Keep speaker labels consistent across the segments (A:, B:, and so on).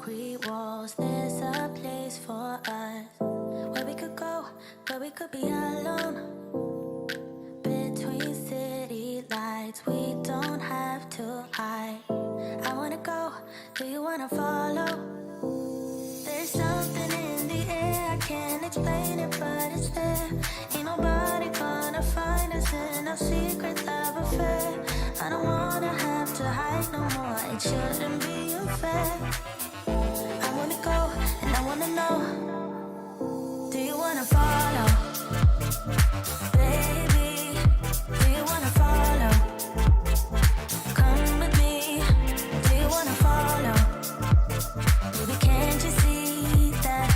A: concrete walls. There's a place for us where we could go, where we could be alone. Between city lights, we don't have to hide. I wanna go, do you wanna follow? There's something in the air, I can't explain it, but it's there. Ain't nobody gonna find us in our secret love affair. I don't wanna have to hide no more, it shouldn't be unfair. I wanna go, and I wanna know, do you wanna follow? Baby, do you wanna follow? Come with me, do you wanna follow? Baby, can't you see that?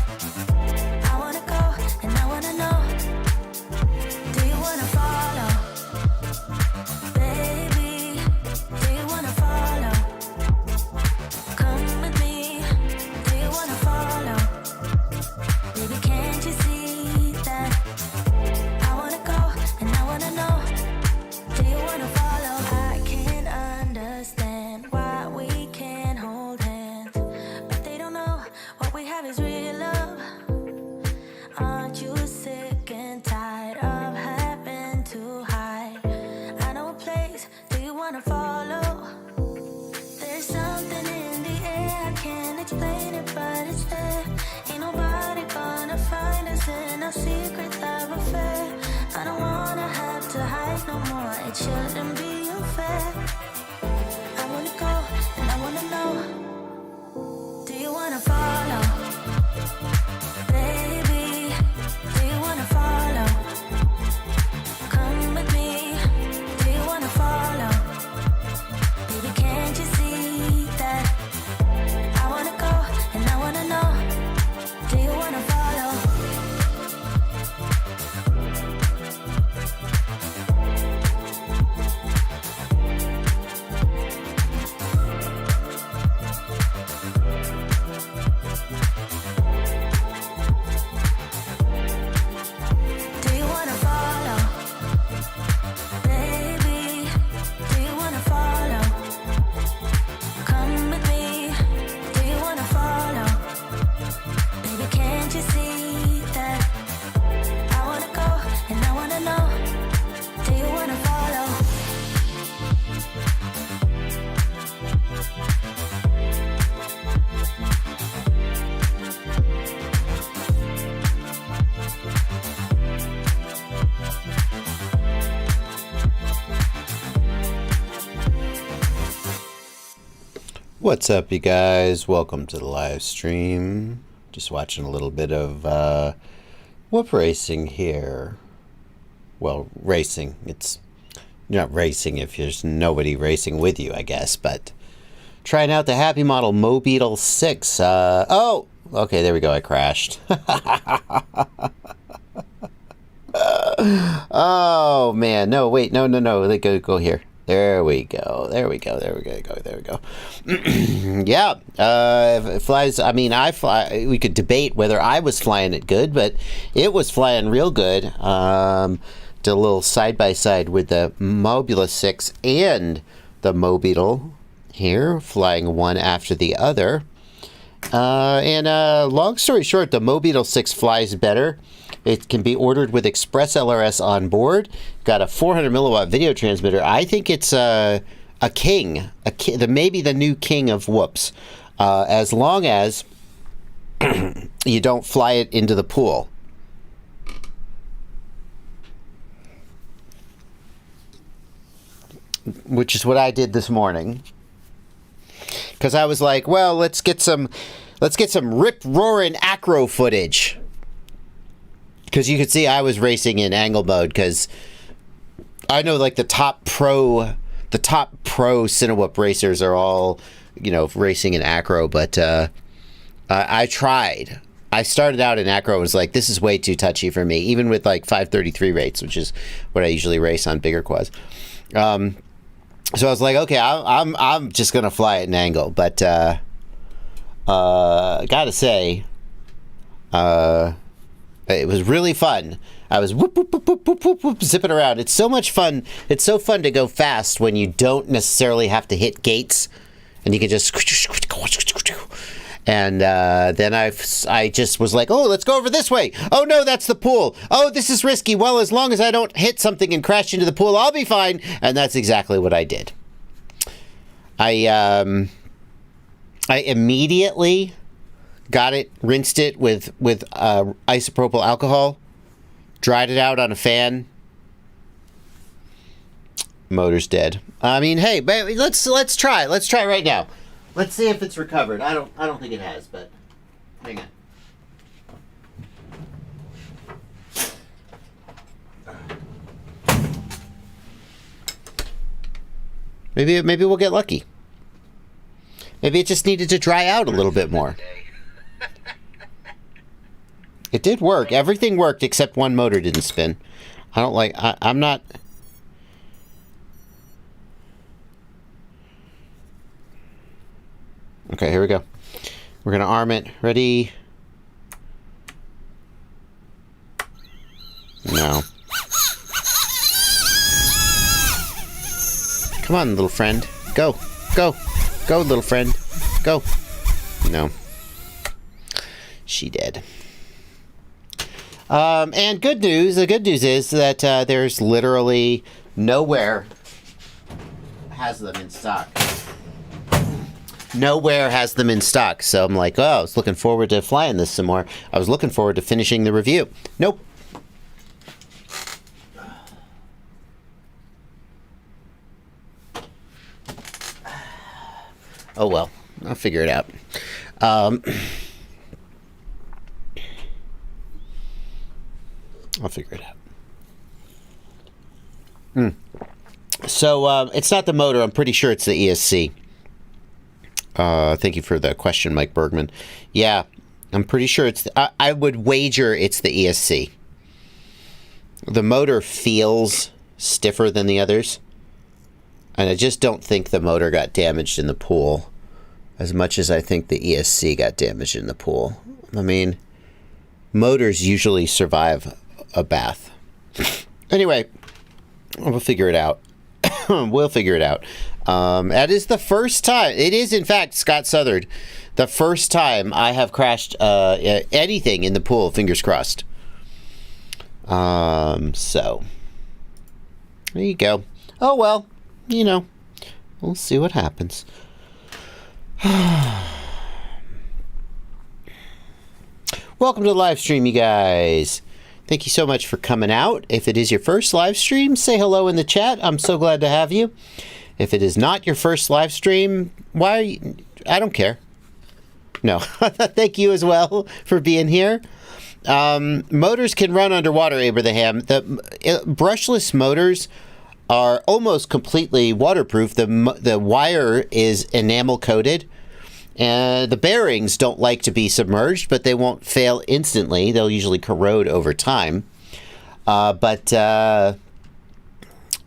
A: I wanna go, and I wanna know, do you wanna follow? Baby, do you wanna follow? Come with me, do you wanna follow? Baby, can't you see that? I wanna go, and I wanna know, do you wanna follow? I can't understand why we can't hold hands, but they don't know what we have is real love. Aren't you sick and tired of having to hide? I know a place, do you wanna follow? There's something in the air, I can't explain it, but it's there. Ain't nobody gonna find us in our secret love affair. I don't wanna have to hide no more, it shouldn't be unfair. I wanna go, and I wanna know, do you wanna follow? Baby, do you wanna follow? Come with me, do you wanna follow? Baby, can't you see that? I wanna go, and I wanna know, do you wanna follow? Do you wanna follow? Baby, do you wanna follow? Come with me, do you wanna follow? Baby, can't you see that? I wanna go, and I wanna know, do you wanna follow?
B: What's up, you guys? Welcome to the live stream. Just watching a little bit of whoop racing here. Well, racing. You're not racing if there's nobody racing with you, I guess. But trying out the Happy Model Mobeetle 6. Oh, okay, there we go. I crashed. Oh man, no, wait, no. Let go here. There we go. Yeah, it flies. I mean, I fly. We could debate whether I was flying it good, but it was flying real good. Did a little side by side with the Mobula 6 and the Mobeetle here, flying one after the other. Long story short, the Mobeetle 6 flies better. It can be ordered with ExpressLRS on board. Got a 400 milliwatt video transmitter. I think it's a king, maybe the new king of whoops, as long as you don't fly it into the pool. Which is what I did this morning. Because I was like, well, let's get some rip-roaring acro footage. Because you could see I was racing in angle mode, because I know like the top pro Cinewhoop racers are all, racing in acro, but I tried. I started out in acro and was like, this is way too touchy for me, even with like 533 rates, which is what I usually race on bigger quads. So I was like, okay, I'm just gonna fly it in angle, but gotta say, it was really fun. I was whoop, whoop, whoop, whoop, whoop, whoop, whoop, zipping around. It's so much fun. It's so fun to go fast when you don't necessarily have to hit gates, and you can just And then I just was like, oh, let's go over this way. Oh, no, that's the pool. Oh, this is risky. Well, as long as I don't hit something and crash into the pool, I'll be fine. And that's exactly what I did. I immediately got it, rinsed it with isopropyl alcohol, dried it out on a fan. Motor's dead. I mean, hey, baby, let's try. Let's try right now. Let's see if it's recovered. I don't think it has, but hang on. Maybe we'll get lucky. Maybe it just needed to dry out a little bit more. It did work. Everything worked except one motor didn't spin. I don't like... I'm not... Okay, here we go. We're going to arm it. Ready? No. Come on, little friend. Go. Go. Go, little friend. Go. No. She did. And good news. The good news is that there's literally nowhere has them in stock. Nowhere has them in stock. So I'm like, oh, I was looking forward to flying this some more. I was looking forward to finishing the review. Nope. Oh, well. I'll figure it out. I'll figure it out. So, it's not the motor. I'm pretty sure it's the ESC. Thank you for the question, Mike Bergman. Yeah, I'm pretty sure it's... I would wager it's the ESC. The motor feels stiffer than the others. And I just don't think the motor got damaged in the pool as much as I think the ESC got damaged in the pool. I mean, motors usually survive a bath. Anyway, we'll figure it out. We'll figure it out. That is the first time. It is, in fact, Scott Southard, the first time I have crashed anything in the pool, fingers crossed. So, there you go. Oh, well, you know, we'll see what happens. Welcome to the live stream, you guys. Thank you so much for coming out. If it is your first live stream, say hello in the chat. I'm so glad to have you. If it is not your first live stream, I don't care. No. Thank you as well for being here. Motors can run underwater, Abraham. The brushless motors are almost completely waterproof. The wire is enamel coated. And the bearings don't like to be submerged, but they won't fail instantly. They'll usually corrode over time. But I'm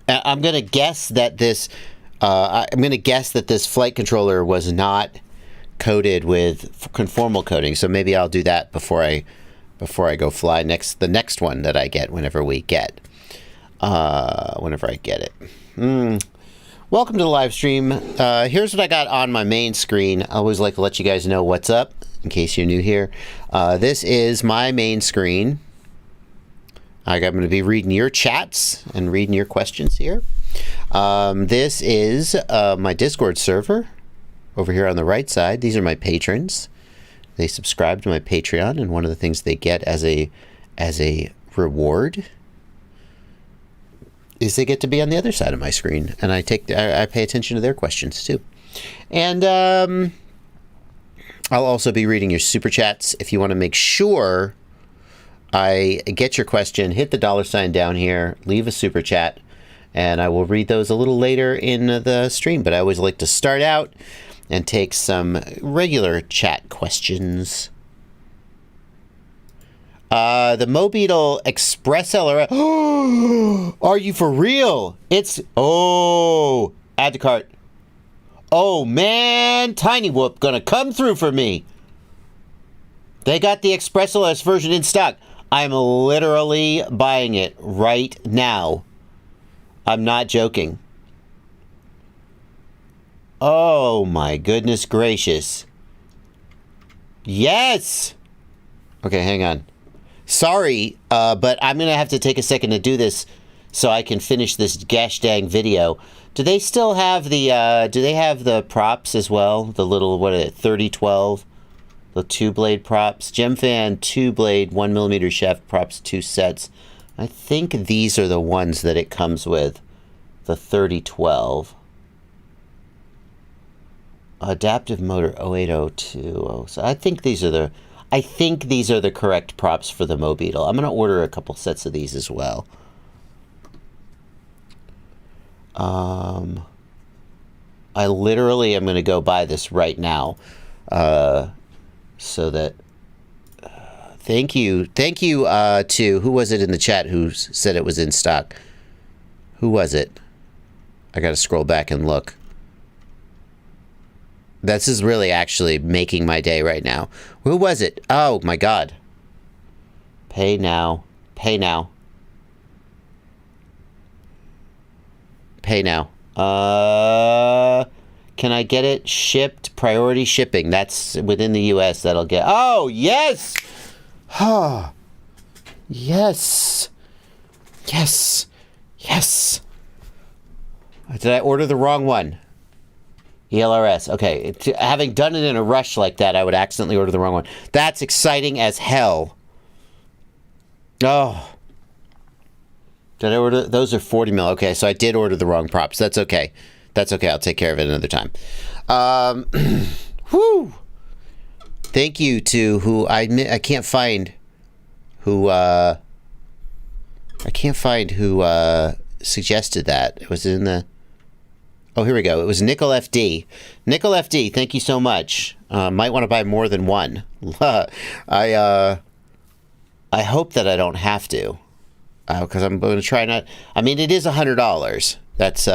B: going to guess that this flight controller was not coated with conformal coating. So maybe I'll do that before I go fly the next one that I get whenever I get it. Welcome to the live stream. Here's what I got on my main screen. I always like to let you guys know what's up in case you're new here. This is my main screen. I'm going to be reading your chats and reading your questions here. This is my Discord server over here on the right side. These are my patrons. They subscribe to my Patreon, and one of the things they get as a reward is they get to be on the other side of my screen, and I pay attention to their questions too. And I'll also be reading your super chats. If you want to make sure I get your question, hit the $sign down here, leave a super chat, and I will read those a little later in the stream. But I always like to start out and take some regular chat questions. The Mobeetle ExpressLRS. Are you for real? Add to cart. Oh man, Tiny Whoop gonna come through for me. They got the ExpressLRS version in stock. I'm literally buying it right now. I'm not joking. Oh my goodness gracious. Yes! Okay, hang on. Sorry, but I'm going to have to take a second to do this so I can finish this gosh dang video. Do they still have the, do they have the props as well? The little, what is it, 3012? The 2-blade props? GemFan 2-blade 1mm shaft props, 2 sets. I think these are the ones that it comes with. The 3012. Adaptive motor 08020. So I think these are the correct props for the Mobeetle. I'm going to order a couple sets of these as well. I literally am going to go buy this right now. So that thank you to who was it in the chat who said it was in stock? Who was it? I got to scroll back and look. This is really actually making my day right now. Who was it? Oh my god. Pay now. Pay now. Pay now. Can I get it shipped? Priority shipping. That's within the US. That'll get... Oh, yes! Yes. Yes. Yes. Did I order the wrong one? ELRS. Okay. Having done it in a rush like that, I would accidentally order the wrong one. That's exciting as hell. Oh. Did I order? Those are 40 mil. Okay, so I did order the wrong props. That's okay. That's okay. I'll take care of it another time. Whew. Thank you to who I can't find who suggested that. It was in the... Oh, here we go. It was Nickel FD. Nickel FD, thank you so much. Might want to buy more than one. I hope that I don't have to. Because I'm going to try not... I mean, it is $100. That's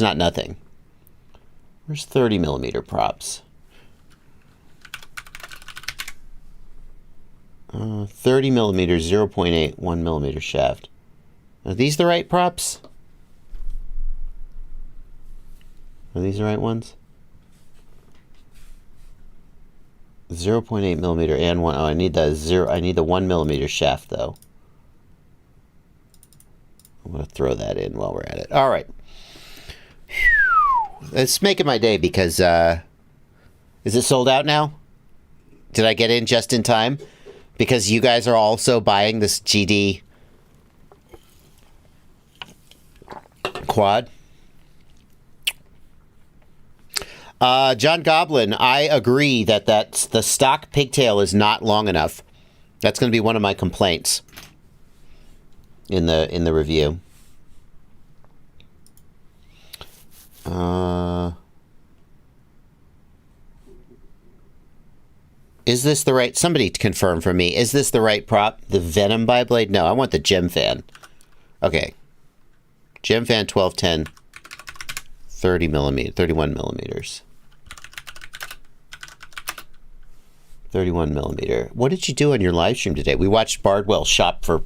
B: not nothing. Where's 30 millimeter props? 30 millimeter, 0.8, 1 millimeter shaft. Are these the right props? Are these the right ones? 0.8 millimeter and one. Oh, I need the 1 millimeter shaft though. I'm gonna throw that in while we're at it. All right. It's making my day because is it sold out now? Did I get in just in time? Because you guys are also buying this GD quad. John Goblin, I agree that the stock pigtail is not long enough. That's going to be one of my complaints in the review. Is this the right... Somebody confirm for me. Is this the right prop? The Venom biblade? No, I want the GemFan. Okay. GemFan 1210. 31 millimeters. 31 millimeter. What did you do on your live stream today? We watched Bardwell shop for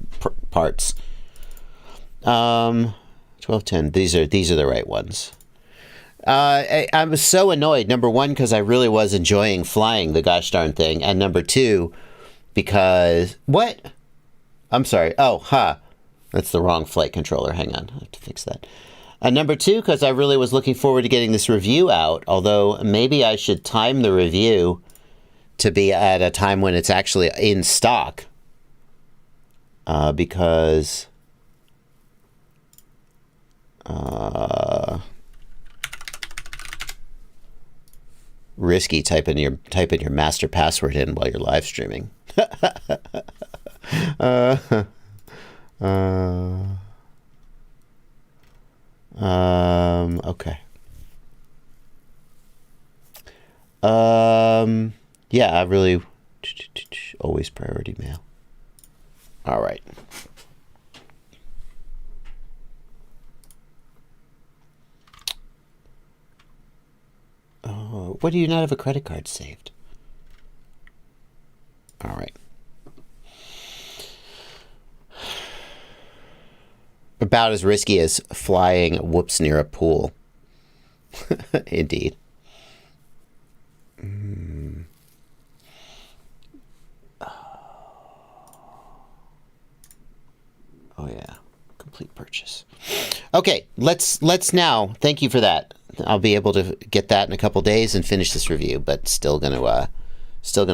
B: parts. 1210. These are the right ones. I was so annoyed. Number one, because I really was enjoying flying the gosh darn thing, and number two, because what? I'm sorry. Oh, that's the wrong flight controller. Hang on, I have to fix that. Number two, because I really was looking forward to getting this review out. Although maybe I should time the review to be at a time when it's actually in stock, because. Risky typing your master password in while you're live streaming. Okay. Yeah, I really always priority mail. All right. Oh, what do you not have a credit card saved? All right. About as risky as flying whoops near a pool. Indeed. complete purchase. Okay, let's now. Thank you for that. I'll be able to get that in a couple days and finish this review, but still gonna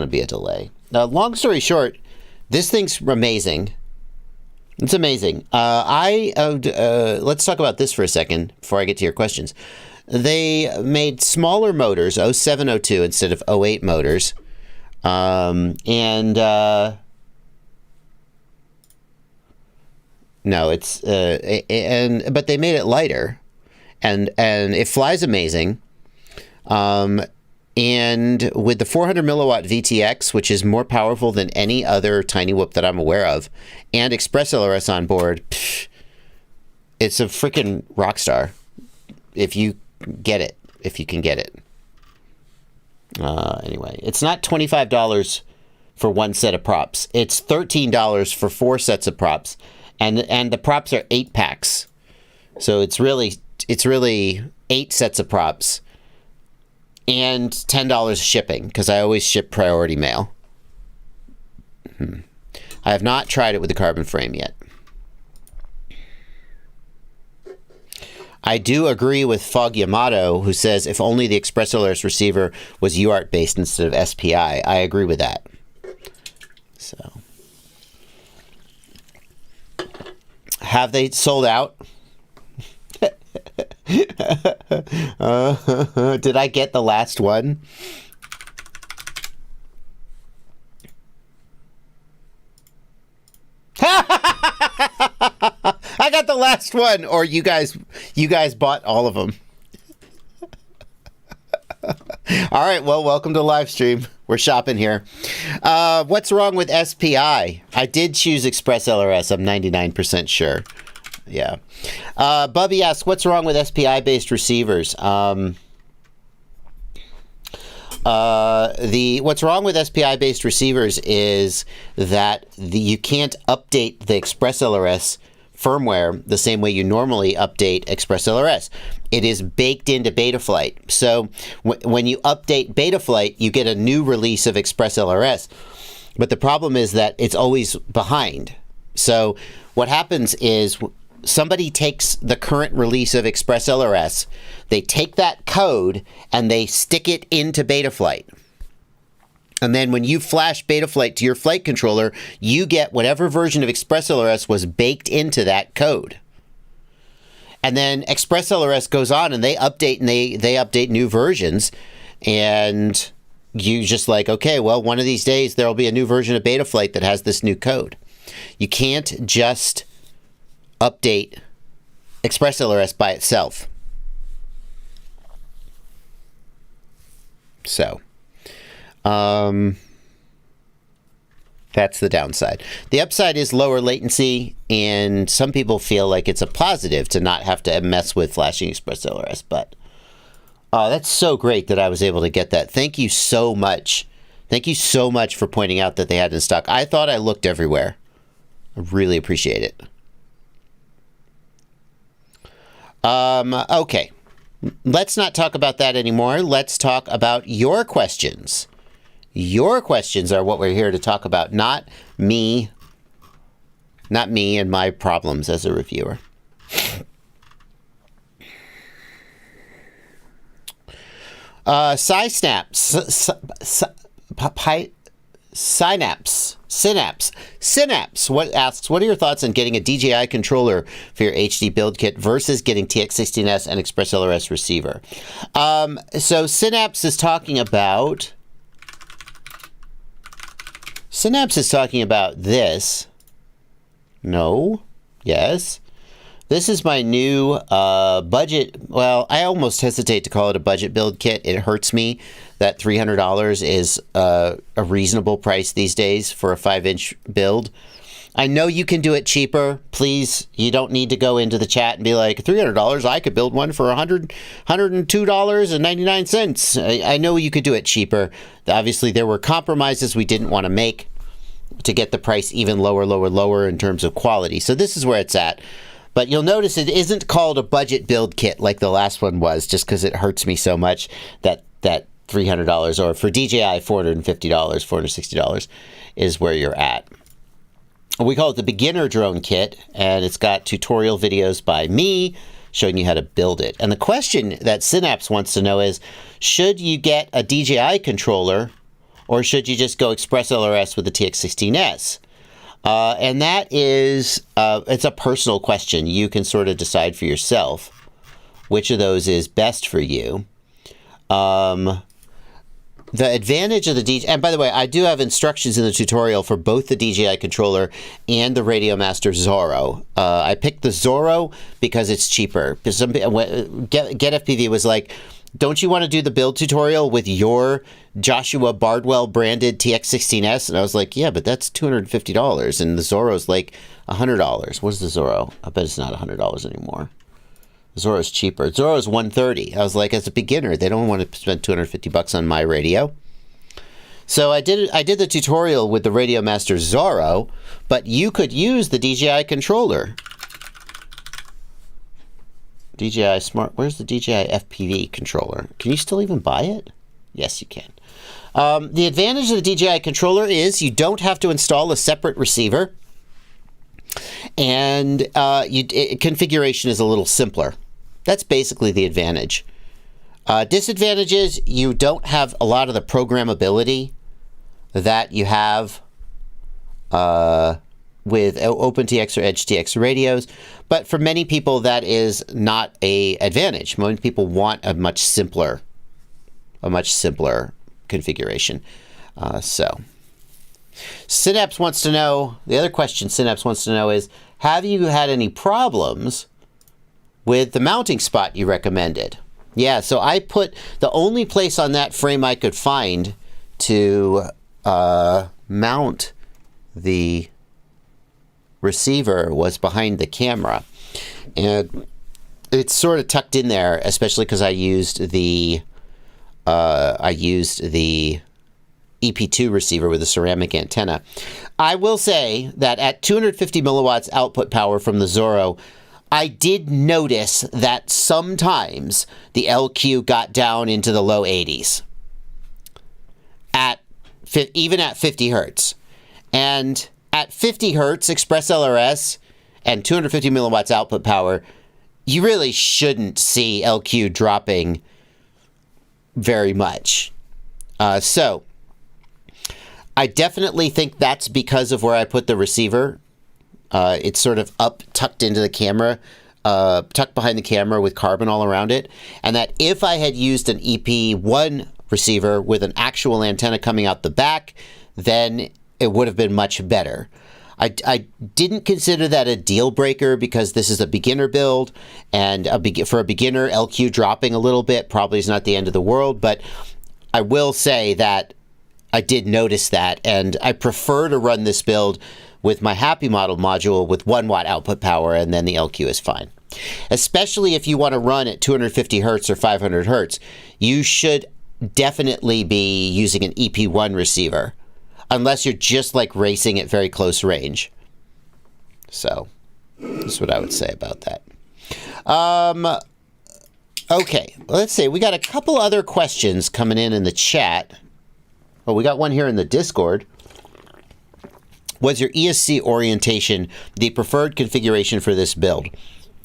B: be a delay. Long story short, this thing's amazing. It's amazing. Let's talk about this for a second before I get to your questions. They made smaller motors, 0702 instead of 08 motors, no, it's but they made it lighter, and it flies amazing. And with the 400 milliwatt VTX, which is more powerful than any other tiny whoop that I'm aware of, and ExpressLRS on board, it's a freaking rock star. If you get it, if you can get it. Anyway, it's not $25 for one set of props. It's $13 for 4 sets of props, and the props are 8 packs. So it's really 8 sets of props. And $10 shipping, because I always ship priority mail. I have not tried it with the carbon frame yet. I do agree with Fog Yamato, who says if only the ExpressLRS receiver was UART based instead of SPI. I agree with that. So, have they sold out? Did I get the last one? I got the last one, or you guys bought all of them. All right, well, welcome to Livestream. We're shopping here. What's wrong with SPI? I did choose ExpressLRS. I'm 99% sure. Yeah. Bubby asks, what's wrong with SPI-based receivers? What's wrong with SPI-based receivers is that you can't update the ExpressLRS firmware the same way you normally update ExpressLRS. It is baked into Betaflight. So when you update Betaflight, you get a new release of ExpressLRS. But the problem is that it's always behind. So what happens is somebody takes the current release of ExpressLRS, they take that code, and they stick it into Betaflight. And then when you flash Betaflight to your flight controller, you get whatever version of ExpressLRS was baked into that code. And then ExpressLRS goes on, and they update, and they update new versions. And you just like, okay, well, one of these days there will be a new version of Betaflight that has this new code. You can't just update ExpressLRS by itself. So, that's the downside. The upside is lower latency, and some people feel like it's a positive to not have to mess with flashing ExpressLRS, but that's so great that I was able to get that. Thank you so much. Thank you so much for pointing out that they had it in stock. I thought I looked everywhere. I really appreciate it. Okay. Let's not talk about that anymore. Let's talk about your questions. Your questions are what we're here to talk about, not me and my problems as a reviewer. Synapse asks, what are your thoughts on getting a DJI controller for your HD build kit versus getting TX16S and ExpressLRS receiver? So Synapse is talking about this. No. Yes. This is my new budget. Well, I almost hesitate to call it a budget build kit. It hurts me that $300 is a reasonable price these days for a 5-inch build. I know you can do it cheaper. Please, you don't need to go into the chat and be like, $300, I could build one for $102.99. I know you could do it cheaper. Obviously, there were compromises we didn't want to make to get the price even lower in terms of quality. So this is where it's at. But you'll notice it isn't called a budget build kit like the last one was, just because it hurts me so much that $300, or for DJI $450, $460 is where you're at. we call it the beginner drone kit, and it's got tutorial videos by me showing you how to build it. And the question that Synapse wants to know is, should you get a DJI controller or should you just go ExpressLRS with the TX16S? And that is, it's a personal question. You can sort of decide for yourself which of those is best for you. The advantage of the DJI, and by the way, I do have instructions in the tutorial for both the DJI controller and the Radiomaster Zorro. I picked the Zorro because it's cheaper. Because Get FPV was like, don't you want to do the build tutorial with your Joshua Bardwell branded TX16S? And I was like, yeah, but that's $250. And the Zorro's like $100. What's the Zorro? I bet it's not $100 anymore. Zorro's cheaper. Zorro's $130. I was like, as a beginner, they don't want to spend $250 on my radio. So I did the tutorial with the Radiomaster Zorro, but you could use the DJI controller. DJI Smart. Where's the DJI FPV controller? Can you still even buy it? Yes, you can. The advantage of the DJI controller is you don't have to install a separate receiver, and configuration is a little simpler. That's basically the advantage. Disadvantages, you don't have a lot of the programmability that you have with OpenTX or EdgeTX radios. But for many people, that is not an advantage. Many people want a much simpler configuration. Synapse wants to know, the other question Synapse wants to know is, have you had any problems with the mounting spot you recommended? Yeah, so I put the only place on that frame I could find to mount the receiver was behind the camera. And it's sort of tucked in there, especially because I used the EP2 receiver with a ceramic antenna. I will say that at 250 milliwatts output power from the Zorro, I did notice that sometimes the LQ got down into the low 80s, even at 50 hertz. And at 50 hertz, ExpressLRS and 250 milliwatts output power, you really shouldn't see LQ dropping very much. So I definitely think that's because of where I put the receiver. It's sort of tucked into the camera, tucked behind the camera with carbon all around it. And that if I had used an EP1 receiver with an actual antenna coming out the back, then it would have been much better. I didn't consider that a deal breaker because this is a beginner build, and for a beginner, LQ dropping a little bit probably is not the end of the world, but I will say that I did notice that, and I prefer to run this build with my Happy Model module with 1 watt output power, and then the LQ is fine. Especially if you want to run at 250 hertz or 500 hertz, you should definitely be using an EP1 receiver, unless you're just like racing at very close range. So that's what I would say about that. Okay, let's see. We got a couple other questions coming in the chat. Oh, we got one here in the Discord. Was your ESC orientation the preferred configuration for this build?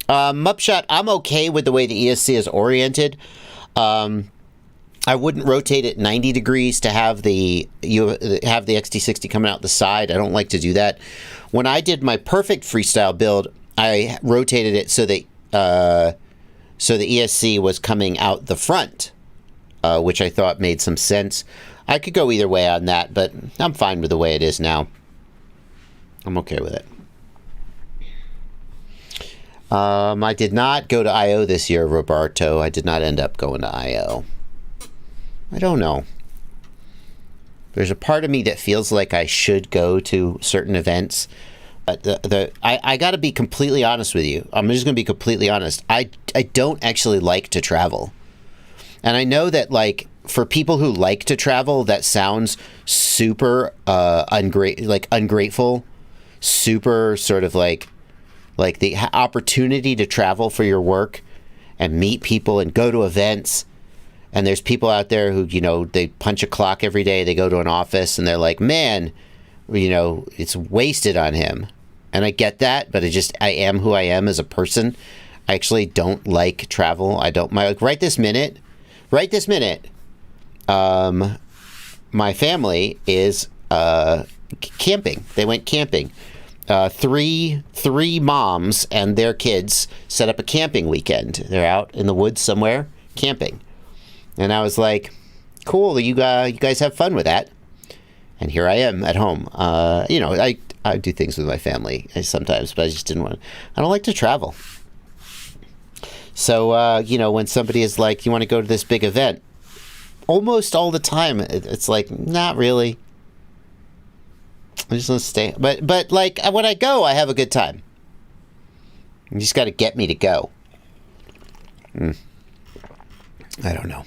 B: Mupshot, I'm okay with the way the ESC is oriented. I wouldn't rotate it 90 degrees to have the XT60 coming out the side. I don't like to do that. When I did my perfect freestyle build, I rotated it so that so the ESC was coming out the front, which I thought made some sense. I could go either way on that, but I'm fine with the way it is now. I'm okay with it. I did not go to I.O. this year, Roberto. I did not end up going to I.O. I don't know. There's a part of me that feels like I should go to certain events. But I got to be completely honest with you. I'm just going to be completely honest. I don't actually like to travel. And I know that, like, for people who like to travel, that sounds super ungrateful. Super sort of like the opportunity to travel for your work and meet people and go to events. And there's people out there who, you know, they punch a clock every day. They go to an office and they're like, man, it's wasted on him. And I get that, but I am who I am as a person. I actually don't like travel. I don't, right this minute, my family is camping. They went camping. Three moms and their kids set up a camping weekend. They're out in the woods somewhere camping. And I was like, cool, you guys have fun with that. And here I am at home. I do things with my family sometimes, but I just didn't want to. I don't like to travel. So, when somebody is like, you want to go to this big event, almost all the time, it's like, not really. I just want to stay. But like, when I go, I have a good time. You just got to get me to go. I don't know.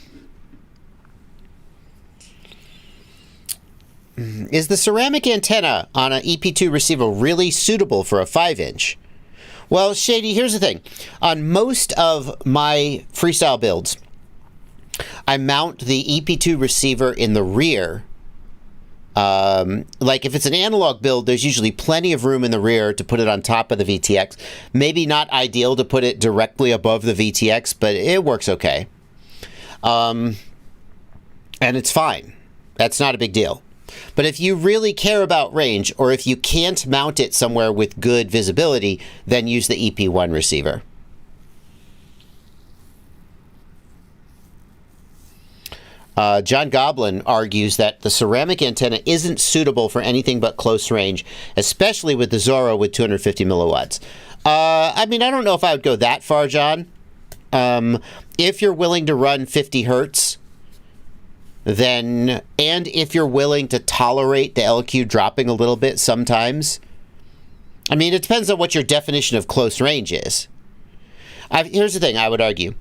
B: Is the ceramic antenna on an EP2 receiver really suitable for a 5-inch? Well, Shady, here's the thing. On most of my freestyle builds, I mount the EP2 receiver in the rear. Like if it's an analog build, there's usually plenty of room in the rear to put it on top of the VTX. Maybe not ideal to put it directly above the VTX, but it works okay. And it's fine. That's not a big deal. But if you really care about range, or if you can't mount it somewhere with good visibility, then use the EP1 receiver. John Goblin argues that the ceramic antenna isn't suitable for anything but close range, especially with the Zorro with 250 milliwatts. I don't know if I would go that far, John. If you're willing to run 50 hertz, then, and if you're willing to tolerate the LQ dropping a little bit sometimes, it depends on what your definition of close range is. Here's the thing I would argue.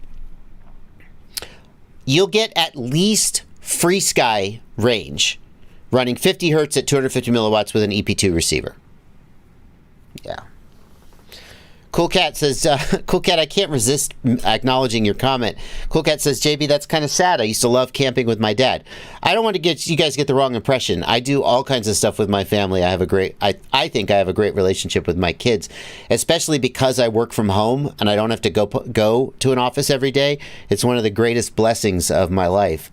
B: You'll get at least free sky range running 50 hertz at 250 milliwatts with an EP2 receiver. Yeah. Cool Cat says, Cool Cat, I can't resist acknowledging your comment. Cool Cat says, JB, that's kind of sad. I used to love camping with my dad. I don't want to get you guys get the wrong impression. I do all kinds of stuff with my family. I think I have a great relationship with my kids, especially because I work from home and I don't have to go to an office every day. It's one of the greatest blessings of my life.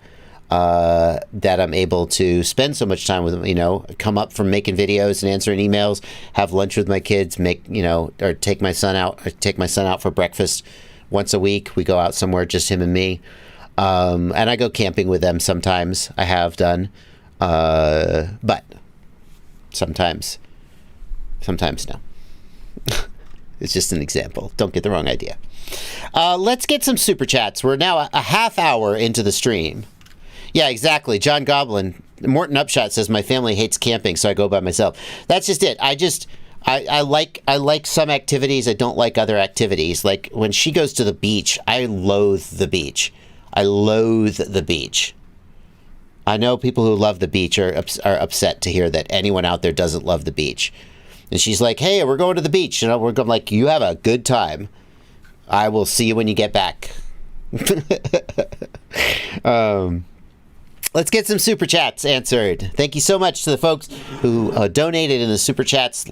B: That I'm able to spend so much time with them, come up from making videos and answering emails, have lunch with my kids, or take my son out for breakfast once a week. We go out somewhere, just him and me. And I go camping with them sometimes. I have done. But sometimes no. It's just an example. Don't get the wrong idea. Let's get some super chats. We're now a half hour into the stream. Yeah, exactly. John Goblin, Morton Upshot says, my family hates camping, so I go by myself. That's just it. I like some activities. I don't like other activities. Like when she goes to the beach, I loathe the beach. I know people who love the beach are upset to hear that anyone out there doesn't love the beach. And she's like, hey, we're going to the beach. We're going, like, you have a good time. I will see you when you get back. Let's get some super chats answered. Thank you so much to the folks who donated in the super chats.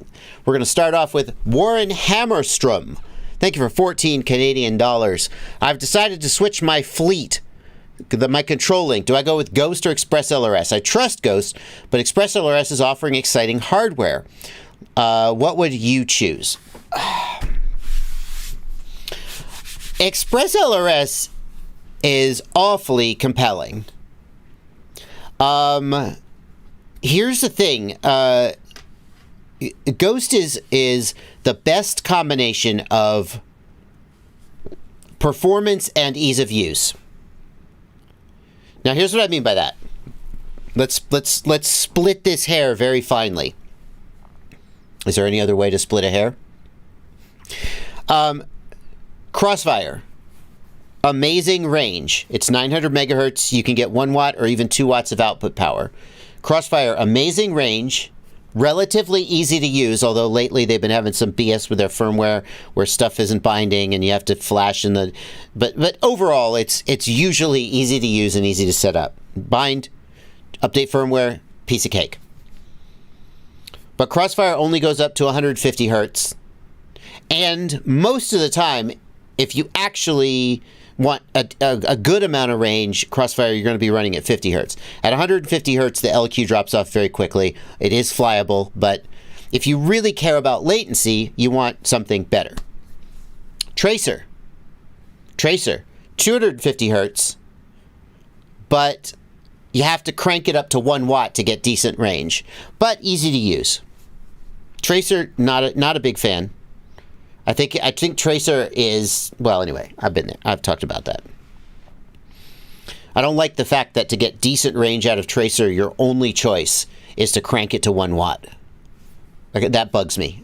B: We're going to start off with Warren Hammerstrom. Thank you for 14 Canadian dollars. I've decided to switch my fleet, my control link. Do I go with Ghost or ExpressLRS? I trust Ghost, but ExpressLRS is offering exciting hardware. What would you choose? ExpressLRS is awfully compelling. Here's the thing. Ghost is the best combination of performance and ease of use. Now, here's what I mean by that. Let's split this hair very finely. Is there any other way to split a hair? Crossfire. Amazing range. It's 900 megahertz. You can get 1 watt or even 2 watts of output power. Crossfire, amazing range. Relatively easy to use, although lately they've been having some BS with their firmware where stuff isn't binding and you have to flash in the... But overall, it's usually easy to use and easy to set up. Bind, update firmware, piece of cake. But Crossfire only goes up to 150 hertz. And most of the time, if you actually want a good amount of range, Crossfire, you're going to be running at 50 hertz. At 150 hertz, the LQ drops off very quickly. It is flyable, but if you really care about latency, you want something better. Tracer, 250 hertz, but you have to crank it up to 1 watt to get decent range, but easy to use. Tracer, not a big fan. I think Tracer is, well, anyway, I've been there. I've talked about that. I don't like the fact that to get decent range out of Tracer, your only choice is to crank it to 1 watt. That bugs me.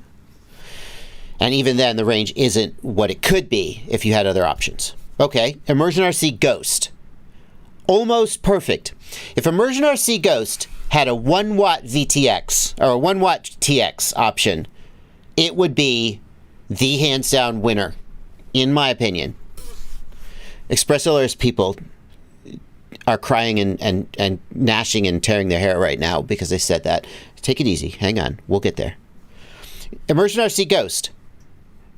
B: And even then, the range isn't what it could be if you had other options. Okay, Immersion RC Ghost. Almost perfect. If Immersion RC Ghost had a 1 watt VTX, or a 1 watt TX option, it would be the hands down winner, in my opinion. ExpressLRS people are crying and gnashing and tearing their hair right now because they said that. Take it easy. Hang on. We'll get there. Immersion RC Ghost.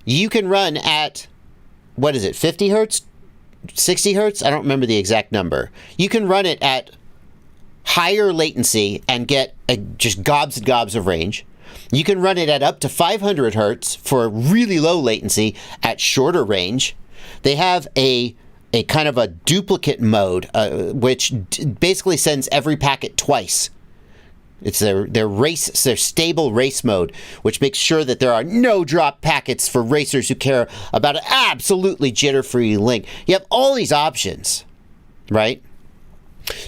B: You can run at, what is it, 50 hertz? 60 hertz? I don't remember the exact number. You can run it at higher latency and get just gobs and gobs of range. You can run it at up to 500 hertz for really low latency at shorter range. They have a kind of a duplicate mode, which basically sends every packet twice. It's their stable race mode, which makes sure that there are no drop packets for racers who care about an absolutely jitter-free link. You have all these options, right?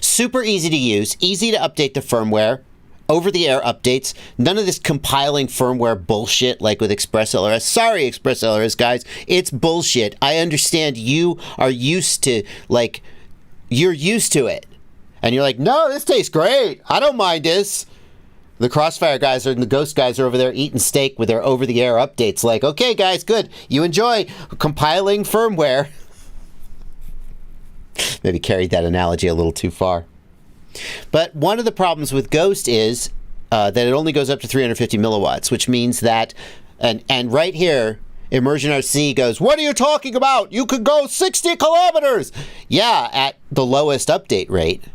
B: Super easy to use, easy to update the firmware, over-the-air updates, none of this compiling firmware bullshit like with ExpressLRS. Sorry, ExpressLRS guys, it's bullshit. I understand you are used to, like, you're used to it. And you're like, no, this tastes great. I don't mind this. The Crossfire guys and the Ghost guys are over there eating steak with their over-the-air updates. Like, okay, guys, good. You enjoy compiling firmware. Maybe carried that analogy a little too far. But one of the problems with Ghost is that it only goes up to 350 milliwatts, which means that, and right here, Immersion RC goes, what are you talking about? You could go 60 kilometers. Yeah, at the lowest update rate.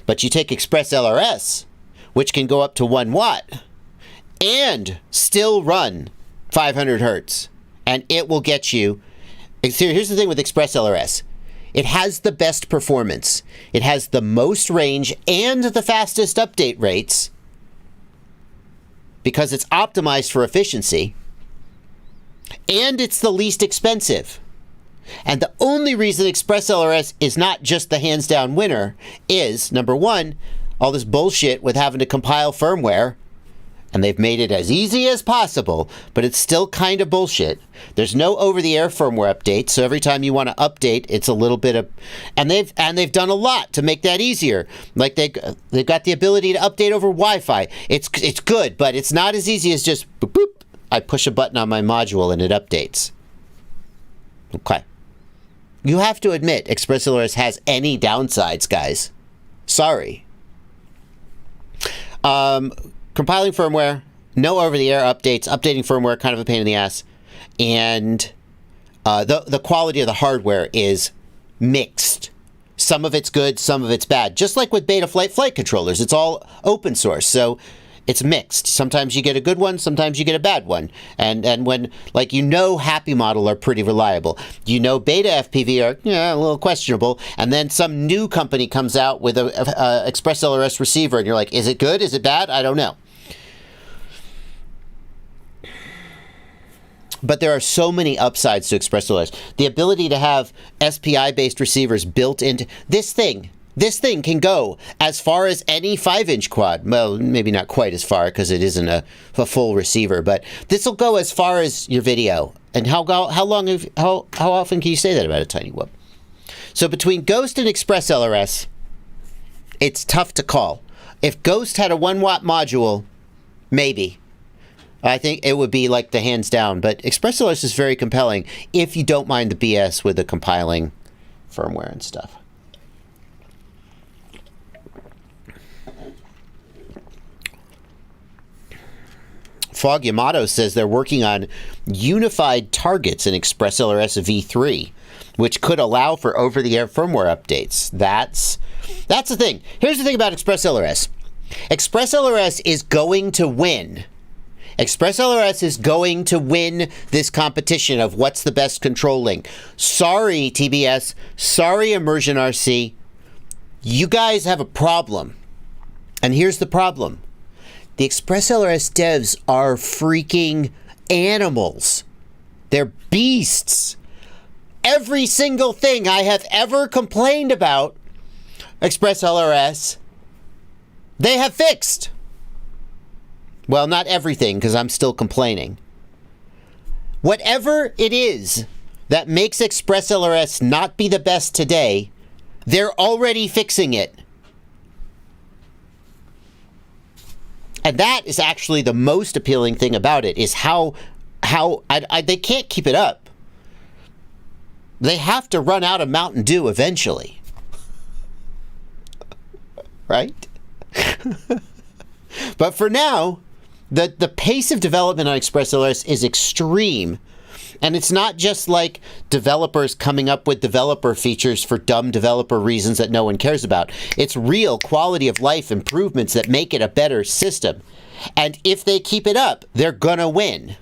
B: But you take ExpressLRS, which can go up to 1 watt, and still run 500 hertz. And it will get you... Here's the thing with ExpressLRS. It has the best performance. It has the most range and the fastest update rates because it's optimized for efficiency. And it's the least expensive. And the only reason ExpressLRS is not just the hands-down winner is, number one, all this bullshit with having to compile firmware, and they've made it as easy as possible, but it's still kind of bullshit. There's no over-the-air firmware update, so every time you want to update, it's a little bit of... And they've done a lot to make that easier. Like, they've got the ability to update over Wi-Fi. It's good, but it's not as easy as just boop, boop. I push a button on my module and it updates. Okay. You have to admit, ExpressLRS has any downsides, guys. Sorry. Compiling firmware, no over-the-air updates, updating firmware, kind of a pain in the ass. And the quality of the hardware is mixed. Some of it's good, some of it's bad. Just like with Betaflight flight controllers, it's all open source, so it's mixed. Sometimes you get a good one, sometimes you get a bad one. And when, like, Happy Model are pretty reliable. Beta FPV are, a little questionable. And then some new company comes out with a ExpressLRS receiver, and you're like, is it good? Is it bad? I don't know. But there are so many upsides to ExpressLRS. The ability to have SPI-based receivers built into this thing. This thing can go as far as any 5-inch quad. Well, maybe not quite as far because it isn't a full receiver, but this will go as far as your video. And how often can you say that about a tiny whoop? So between Ghost and ExpressLRS, it's tough to call. If Ghost had a 1 watt module, maybe. I think it would be like the hands down, but ExpressLRS is very compelling if you don't mind the BS with the compiling firmware and stuff. Fog Yamato says they're working on unified targets in ExpressLRS v3, which could allow for over-the-air firmware updates. That's the thing. Here's the thing about ExpressLRS. ExpressLRS is going to win. ExpressLRS is going to win this competition of what's the best control link. Sorry, TBS. Sorry, Immersion RC. You guys have a problem. And here's the problem. The ExpressLRS devs are freaking animals. They're beasts. Every single thing I have ever complained about ExpressLRS, they have fixed. Well, not everything, because I'm still complaining. Whatever it is that makes ExpressLRS not be the best today, they're already fixing it. And that is actually the most appealing thing about it, is how they can't keep it up. They have to run out of Mountain Dew eventually. Right? But for now, the pace of development on ExpressLRS is extreme. And it's not just like developers coming up with developer features for dumb developer reasons that no one cares about. It's real quality of life improvements that make it a better system. And if they keep it up, they're gonna win.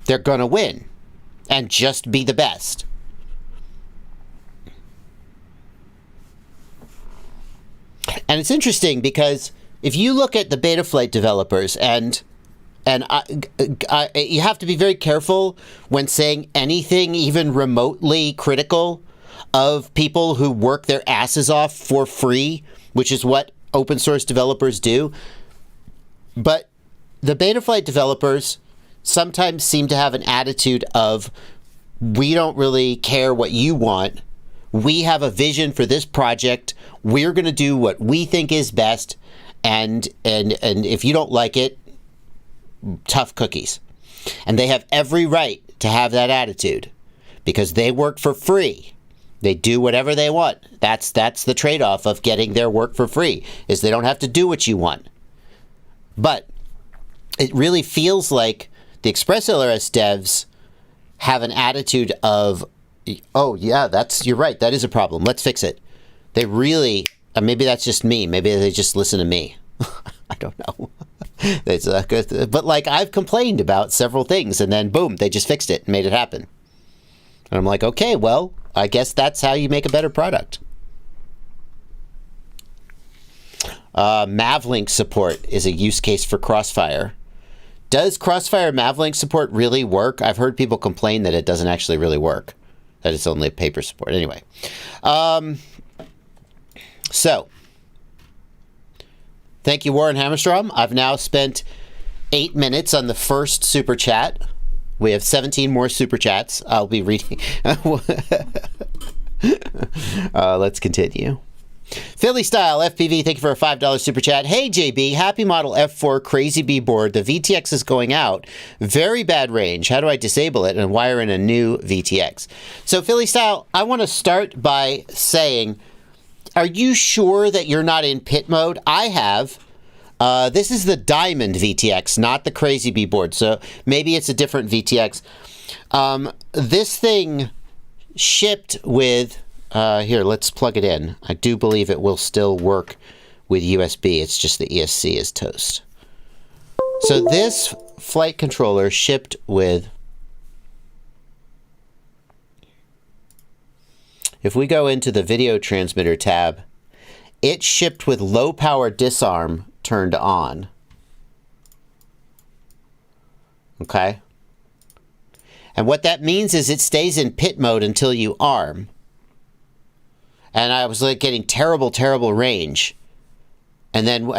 B: They're gonna win. And just be the best. And it's interesting because if you look at the Betaflight developers, and you have to be very careful when saying anything even remotely critical of people who work their asses off for free, which is what open source developers do. But the Betaflight developers sometimes seem to have an attitude of, we don't really care what you want. We have a vision for this project. We're going to do what we think is best. And if you don't like it, tough cookies. And they have every right to have that attitude because they work for free. They do whatever they want. That's the trade-off of getting their work for free, is they don't have to do what you want. But it really feels like the ExpressLRS devs have an attitude of, oh yeah, you're right, that is a problem. Let's fix it. They really, maybe that's just me. Maybe they just listen to me. I don't know. But like, I've complained about several things and then boom, they just fixed it and made it happen. And I'm like, okay, well, I guess that's how you make a better product. Mavlink support is a use case for Crossfire. Does Crossfire Mavlink support really work? I've heard people complain that it doesn't actually really work, that it's only paper support. Anyway, so thank you, Warren Hammerstrom. I've now spent 8 minutes on the first super chat. We have 17 more super chats. I'll be reading. Let's continue. Philly Style FPV, thank you for a $5 super chat. Hey JB, happy model F4 Crazy Bee board. The VTX is going out. Very bad range. How do I disable it and wire in a new VTX? So Philly Style, I want to start by saying, are you sure that you're not in pit mode? I have. This is the Diamond VTX, not the Crazy Bee board. So maybe it's a different VTX. This thing shipped with... here, let's plug it in. I do believe it will still work with USB. It's just the ESC is toast. So this flight controller shipped with... If we go into the video transmitter tab, it shipped with low power disarm turned on. Okay? And what that means is it stays in pit mode until you arm. And I was like getting terrible range. And then when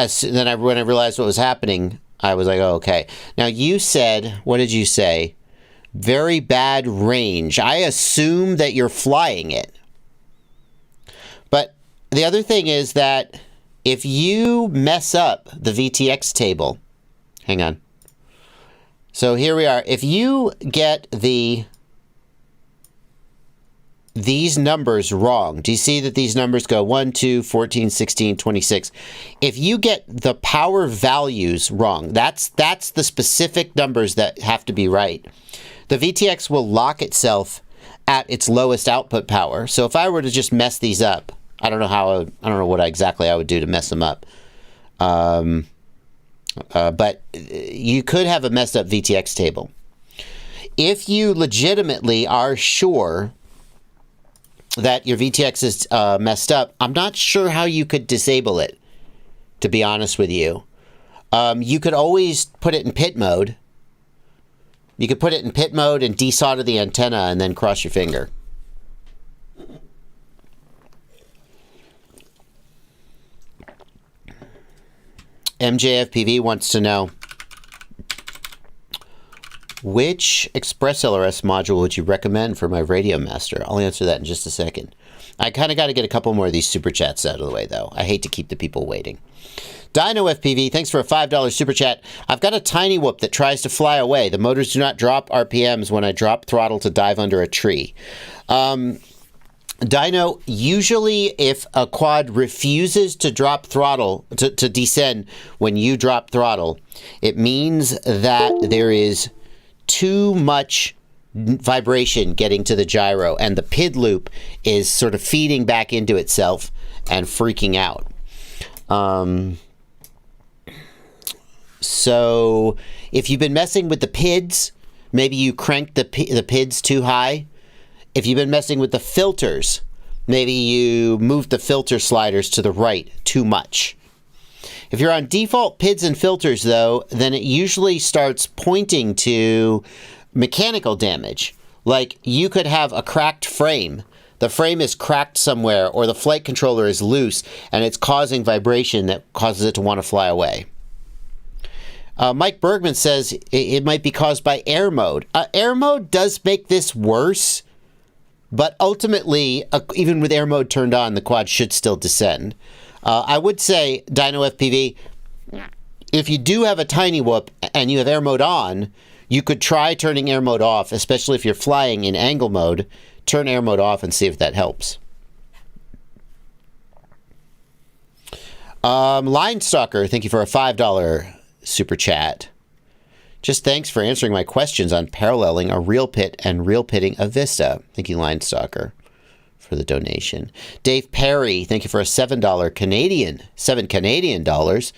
B: I realized what was happening, I was like, oh, okay. Now you said, what did you say? Very bad range. I assume that you're flying it. But the other thing is that if you mess up the VTX table, hang on. So here we are. If you get the these numbers wrong. Do you see that these numbers go 1, 2, 14, 16, 26? If you get the power values wrong, that's the specific numbers that have to be right. The VTX will lock itself at its lowest output power. So if I were to just mess these up, I don't know what exactly I would do to mess them up. But you could have a messed up VTX table. If you legitimately are sure that your VTX is messed up, I'm not sure how you could disable it, to be honest with you. You could always put it in pit mode. You could put it in pit mode and desolder the antenna and then cross your finger. MJFPV wants to know, which ExpressLRS module would you recommend for my Radio Master? I'll answer that in just a second. I kind of got to get a couple more of these super chats out of the way, though. I hate to keep the people waiting. Dino FPV, thanks for a $5 super chat. I've got a tiny whoop that tries to fly away. The motors do not drop RPMs when I drop throttle to dive under a tree. Dino, usually if a quad refuses to drop throttle, to descend when you drop throttle, it means that there is too much vibration getting to the gyro, and the PID loop is sort of feeding back into itself and freaking out. So if you've been messing with the PIDs, maybe you cranked the PIDs too high. If you've been messing with the filters, maybe you moved the filter sliders to the right too much. If you're on default PIDs and filters, though, then it usually starts pointing to mechanical damage. Like, you could have a cracked frame. The frame is cracked somewhere, or the flight controller is loose, and it's causing vibration that causes it to want to fly away. Mike Bergman says it might be caused by air mode. Air mode does make this worse, but ultimately, even with air mode turned on, the quad should still descend. I would say, Dino FPV, if you do have a tiny whoop and you have air mode on, you could try turning air mode off, especially if you're flying in angle mode. Turn air mode off and see if that helps. Line Stalker, thank you for a $5 super chat. Just thanks for answering my questions on paralleling a real pit and real pitting a Vista. Thank you, Line Stalker, for the donation. Dave Perry, thank you for a $7 Canadian, $7 Canadian dollars.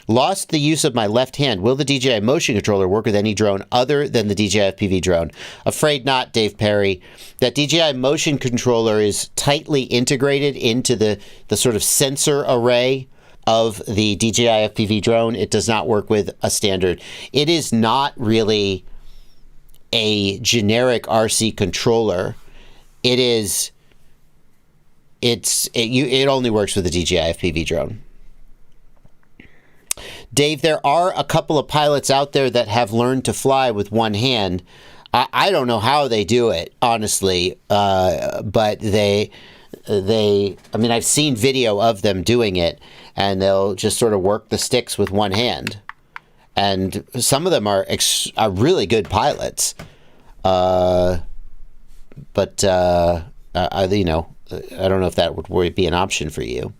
B: Lost the use of my left hand. Will the DJI motion controller work with any drone other than the DJI FPV drone? Afraid not, Dave Perry. That DJI motion controller is tightly integrated into the sort of sensor array of the DJI FPV drone. It does not work with a standard. It is not really a generic RC controller. It only works with the DJI FPV drone. Dave, there are a couple of pilots out there that have learned to fly with one hand. I don't know how they do it, honestly, but I mean, I've seen video of them doing it, and they'll just sort of work the sticks with one hand. And some of them are really good pilots. But, I don't know if that would be an option for you.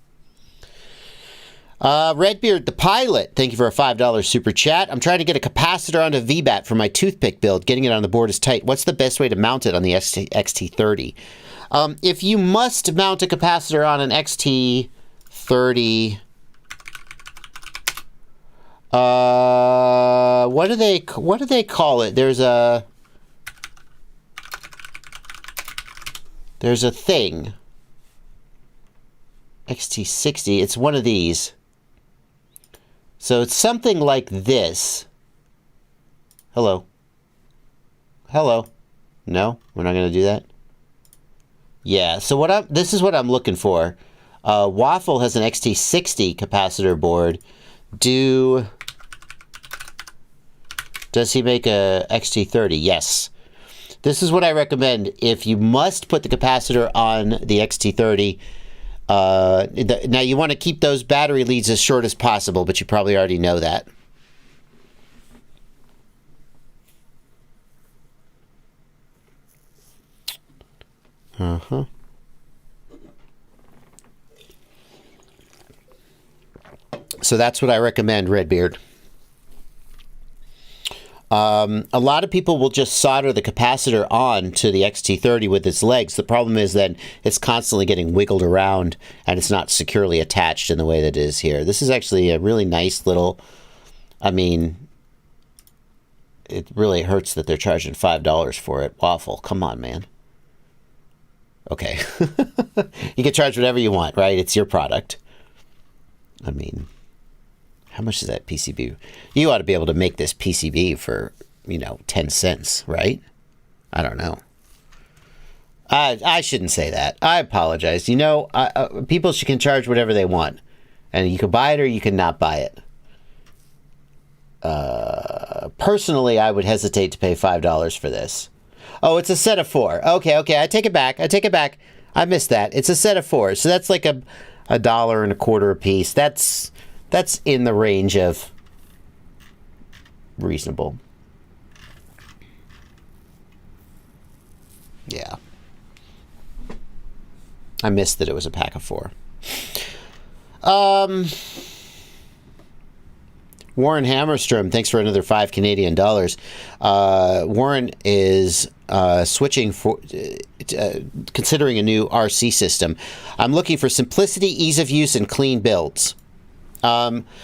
B: Redbeard the Pilot, thank you for a $5 super chat. I'm trying to get a capacitor onto VBAT for my toothpick build. Getting it on the board is tight. What's the best way to mount it on the XT30? If you must mount a capacitor on an XT30, what do they call it? There's a thing. XT60. It's one of these. So it's something like this. Hello. Hello. No, we're not going to do that. Yeah. So this is what I'm looking for. Waffle has an XT60 capacitor board. Does he make a XT30? Yes. This is what I recommend. If you must put the capacitor on the XT30, now you want to keep those battery leads as short as possible, but you probably already know that. Uh-huh. So that's what I recommend, Redbeard. A lot of people will just solder the capacitor on to the XT30 with its legs. The problem is that it's constantly getting wiggled around and it's not securely attached in the way that it is here. This is actually a really nice little, I mean, it really hurts that they're charging $5 for it. Waffle, come on, man. Okay. You can charge whatever you want, right? It's your product. I mean, how much is that PCB? You ought to be able to make this PCB for, 10 cents, right? I don't know. I shouldn't say that. I apologize. People can charge whatever they want. And you can buy it or you can not buy it. Personally, I would hesitate to pay $5 for this. Oh, it's a set of 4. Okay. I take it back. I missed that. It's a set of 4. So that's like a dollar and a quarter a piece. That's in the range of reasonable. Yeah. I missed that it was a pack of 4. Warren Hammerstrom, thanks for another $5 Canadian. Warren is switching for considering a new RC system. I'm looking for simplicity, ease of use, and clean builds.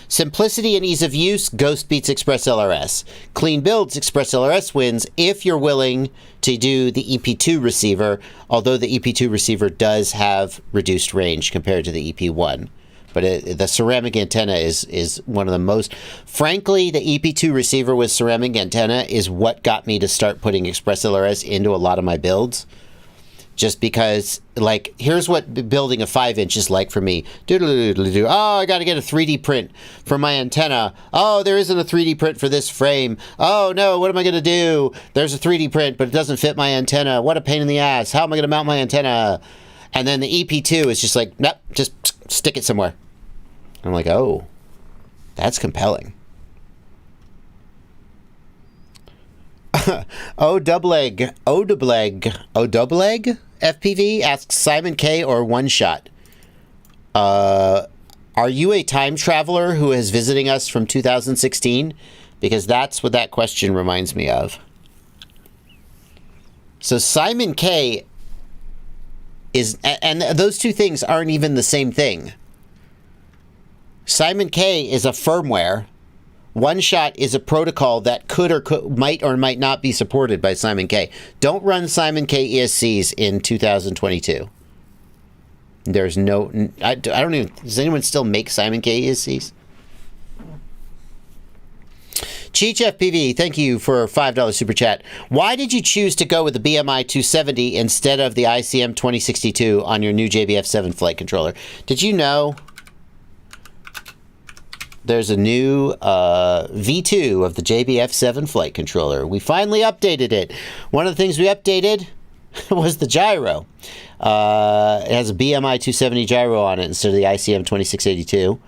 B: Simplicity and ease of use, Ghost beats ExpressLRS. Clean builds, ExpressLRS wins if you're willing to do the EP2 receiver, although the EP2 receiver does have reduced range compared to the EP1. But the ceramic antenna is one of the most... Frankly, the EP2 receiver with ceramic antenna is what got me to start putting ExpressLRS into a lot of my builds. Just because, like, here's what building a 5-inch is like for me. Oh, I got to get a 3D print for my antenna. Oh, there isn't a 3D print for this frame. Oh, no, what am I going to do? There's a 3D print, but it doesn't fit my antenna. What a pain in the ass. How am I going to mount my antenna? And then the EP2 is just like, nope, just stick it somewhere. I'm like, oh, that's compelling. Odubleg FPV asks Simon K or One Shot. Are you a time traveler who is visiting us from 2016? Because that's what that question reminds me of. So Simon K is, and those two things aren't even the same thing. Simon K is a firmware. One Shot is a protocol that might or might not be supported by Simon K. Don't run Simon K ESCs in 2022. There's no... I don't even... Does anyone still make Simon K ESCs? Cheech FPV, thank you for a $5 super chat. Why did you choose to go with the BMI 270 instead of the ICM 2062 on your new JBF7 flight controller? Did you know... There's a new V2 of the JBF7 flight controller. We finally updated it. One of the things we updated was the gyro. It has a BMI 270 gyro on it instead of the ICM 2682.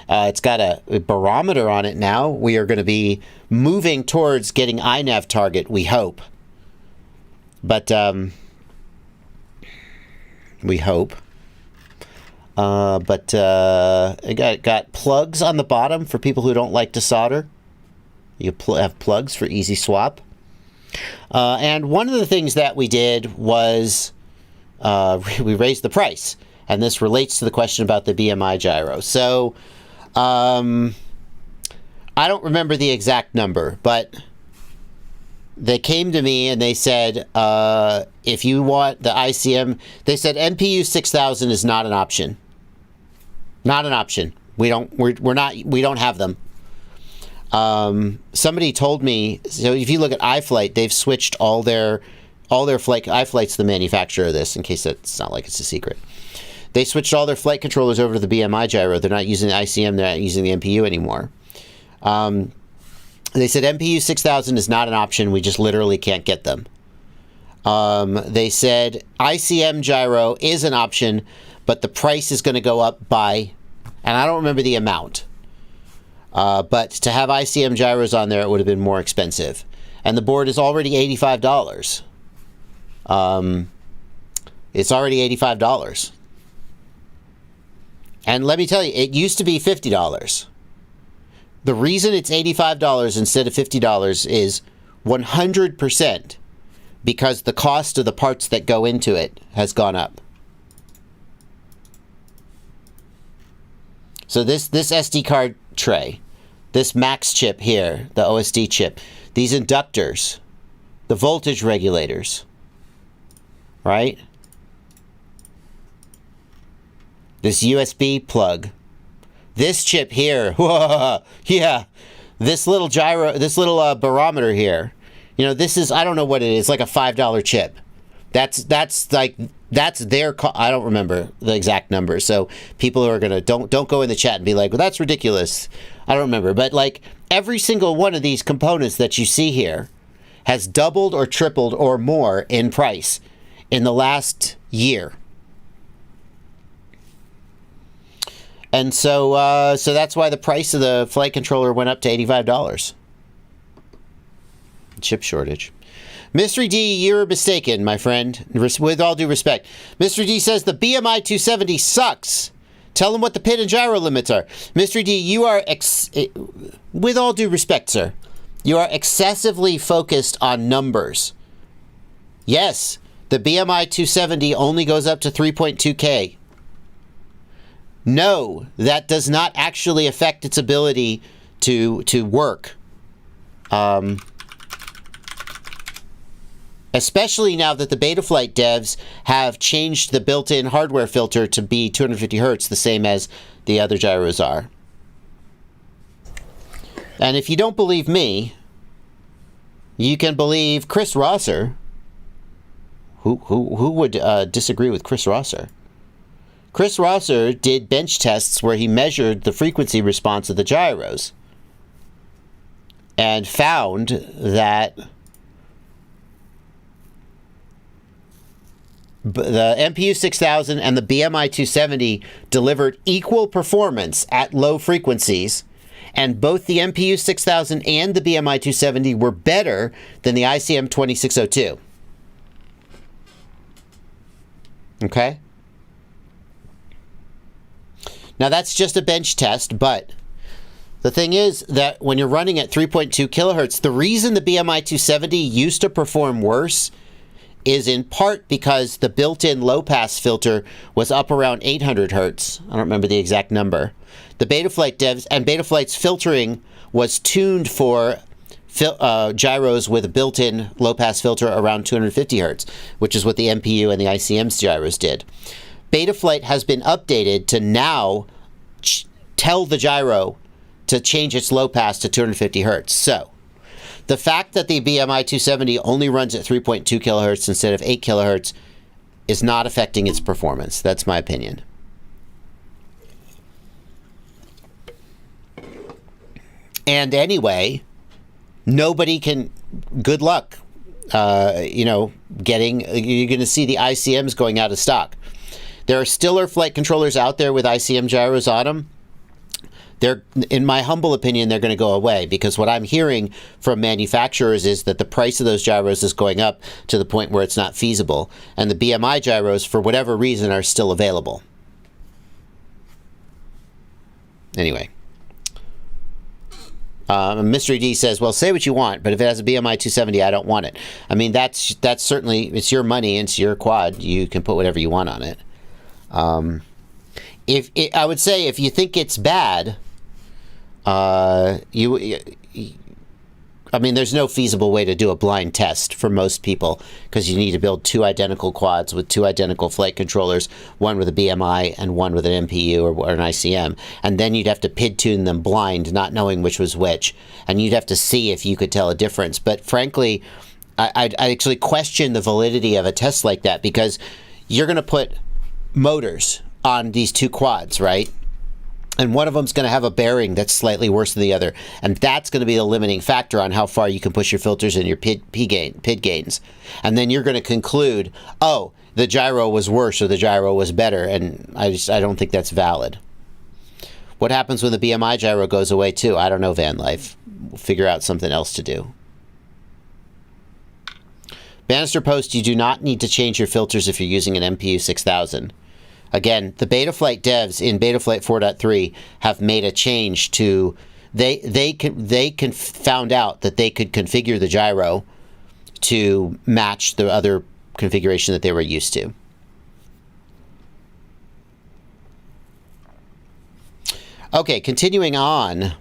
B: It's got a barometer on it now. We are going to be moving towards getting INAV target, we hope. But we hope. It got plugs on the bottom for people who don't like to solder. You have plugs for easy swap. And one of the things that we did was we raised the price. And this relates to the question about the BMI gyro. So I don't remember the exact number, but they came to me and they said, if you want the ICM, they said MPU 6000 is not an option. Not an option. We don't have them. Somebody told me, so if you look at iFlight, they've switched all their flight, iFlight's the manufacturer of this, in case it's not like it's a secret. They switched all their flight controllers over to the BMI gyro. They're not using the ICM, they're not using the MPU anymore. They said MPU 6000 is not an option, we just literally can't get them. They said ICM gyro is an option, but the price is going to go up by, and I don't remember the amount, but to have ICM gyros on there, it would have been more expensive. And the board is already $85. It's already $85. And let me tell you, it used to be $50. The reason it's $85 instead of $50 is 100% because the cost of the parts that go into it has gone up. So this SD card tray, this Max chip here, the OSD chip, these inductors, the voltage regulators, right? This USB plug, this chip here, whoa, yeah, this little gyro, this little barometer here, you know, this is, I don't know what it is, like a $5 chip. That's their I don't remember the exact number. So people who are gonna don't go in the chat and be like, well, that's ridiculous. I don't remember, but like every single one of these components that you see here has doubled or tripled or more in price in the last year. And so so that's why the price of the flight controller went up to $85. Chip shortage. Mystery D, you're mistaken, my friend. With all due respect. Mystery D says the BMI 270 sucks. Tell him what the pin and gyro limits are. Mystery D, you are, with all due respect, sir, you are excessively focused on numbers. Yes, the BMI 270 only goes up to 3.2K. No, that does not actually affect its ability to work. Especially now that the Betaflight devs have changed the built-in hardware filter to be 250 hertz, the same as the other gyros are. And if you don't believe me, you can believe Chris Rosser. Who would disagree with Chris Rosser? Chris Rosser did bench tests where he measured the frequency response of the gyros and found that the MPU 6000 and the BMI 270 delivered equal performance at low frequencies, and both the MPU 6000 and the BMI 270 were better than the ICM 2602. Okay? Now that's just a bench test, but the thing is that when you're running at 3.2 kilohertz, the reason the BMI 270 used to perform worse is in part because the built-in low-pass filter was up around 800 hertz. I don't remember the exact number. The Betaflight devs and Betaflight's filtering was tuned for gyros with a built-in low-pass filter around 250 hertz, which is what the MPU and the ICM's gyros did. Betaflight has been updated to now tell the gyro to change its low-pass to 250 hertz. So the fact that the BMI 270 only runs at 3.2 kilohertz instead of 8 kilohertz is not affecting its performance. That's my opinion. And anyway, nobody can, good luck, you know, you're going to see the ICMs going out of stock. There are still flight controllers out there with ICM gyros on them. They're, in my humble opinion, they're going to go away because what I'm hearing from manufacturers is that the price of those gyros is going up to the point where it's not feasible. And the BMI gyros, for whatever reason, are still available. Anyway. Mystery D says, well, say what you want, but if it has a BMI 270, I don't want it. I mean, that's certainly, it's your money, it's your quad. You can put whatever you want on it. I would say if you think it's bad, I mean, there's no feasible way to do a blind test for most people because you need to build two identical quads with two identical flight controllers, one with a BMI and one with an MPU or an ICM. And then you'd have to PID tune them blind, not knowing which was which. And you'd have to see if you could tell a difference. But frankly, I actually question the validity of a test like that because you're going to put motors on these two quads, right? And one of them's going to have a bearing that's slightly worse than the other. And that's going to be the limiting factor on how far you can push your filters and your PID gains. And then you're going to conclude, oh, the gyro was worse or the gyro was better. And I don't think that's valid. What happens when the BMI gyro goes away too? I don't know, Van Life. We'll figure out something else to do. Bannister Post, you do not need to change your filters if you're using an MPU 6000. Again, the Betaflight devs in Betaflight 4.3 have made a change to... They found out that they could configure the gyro to match the other configuration that they were used to. Okay, continuing on.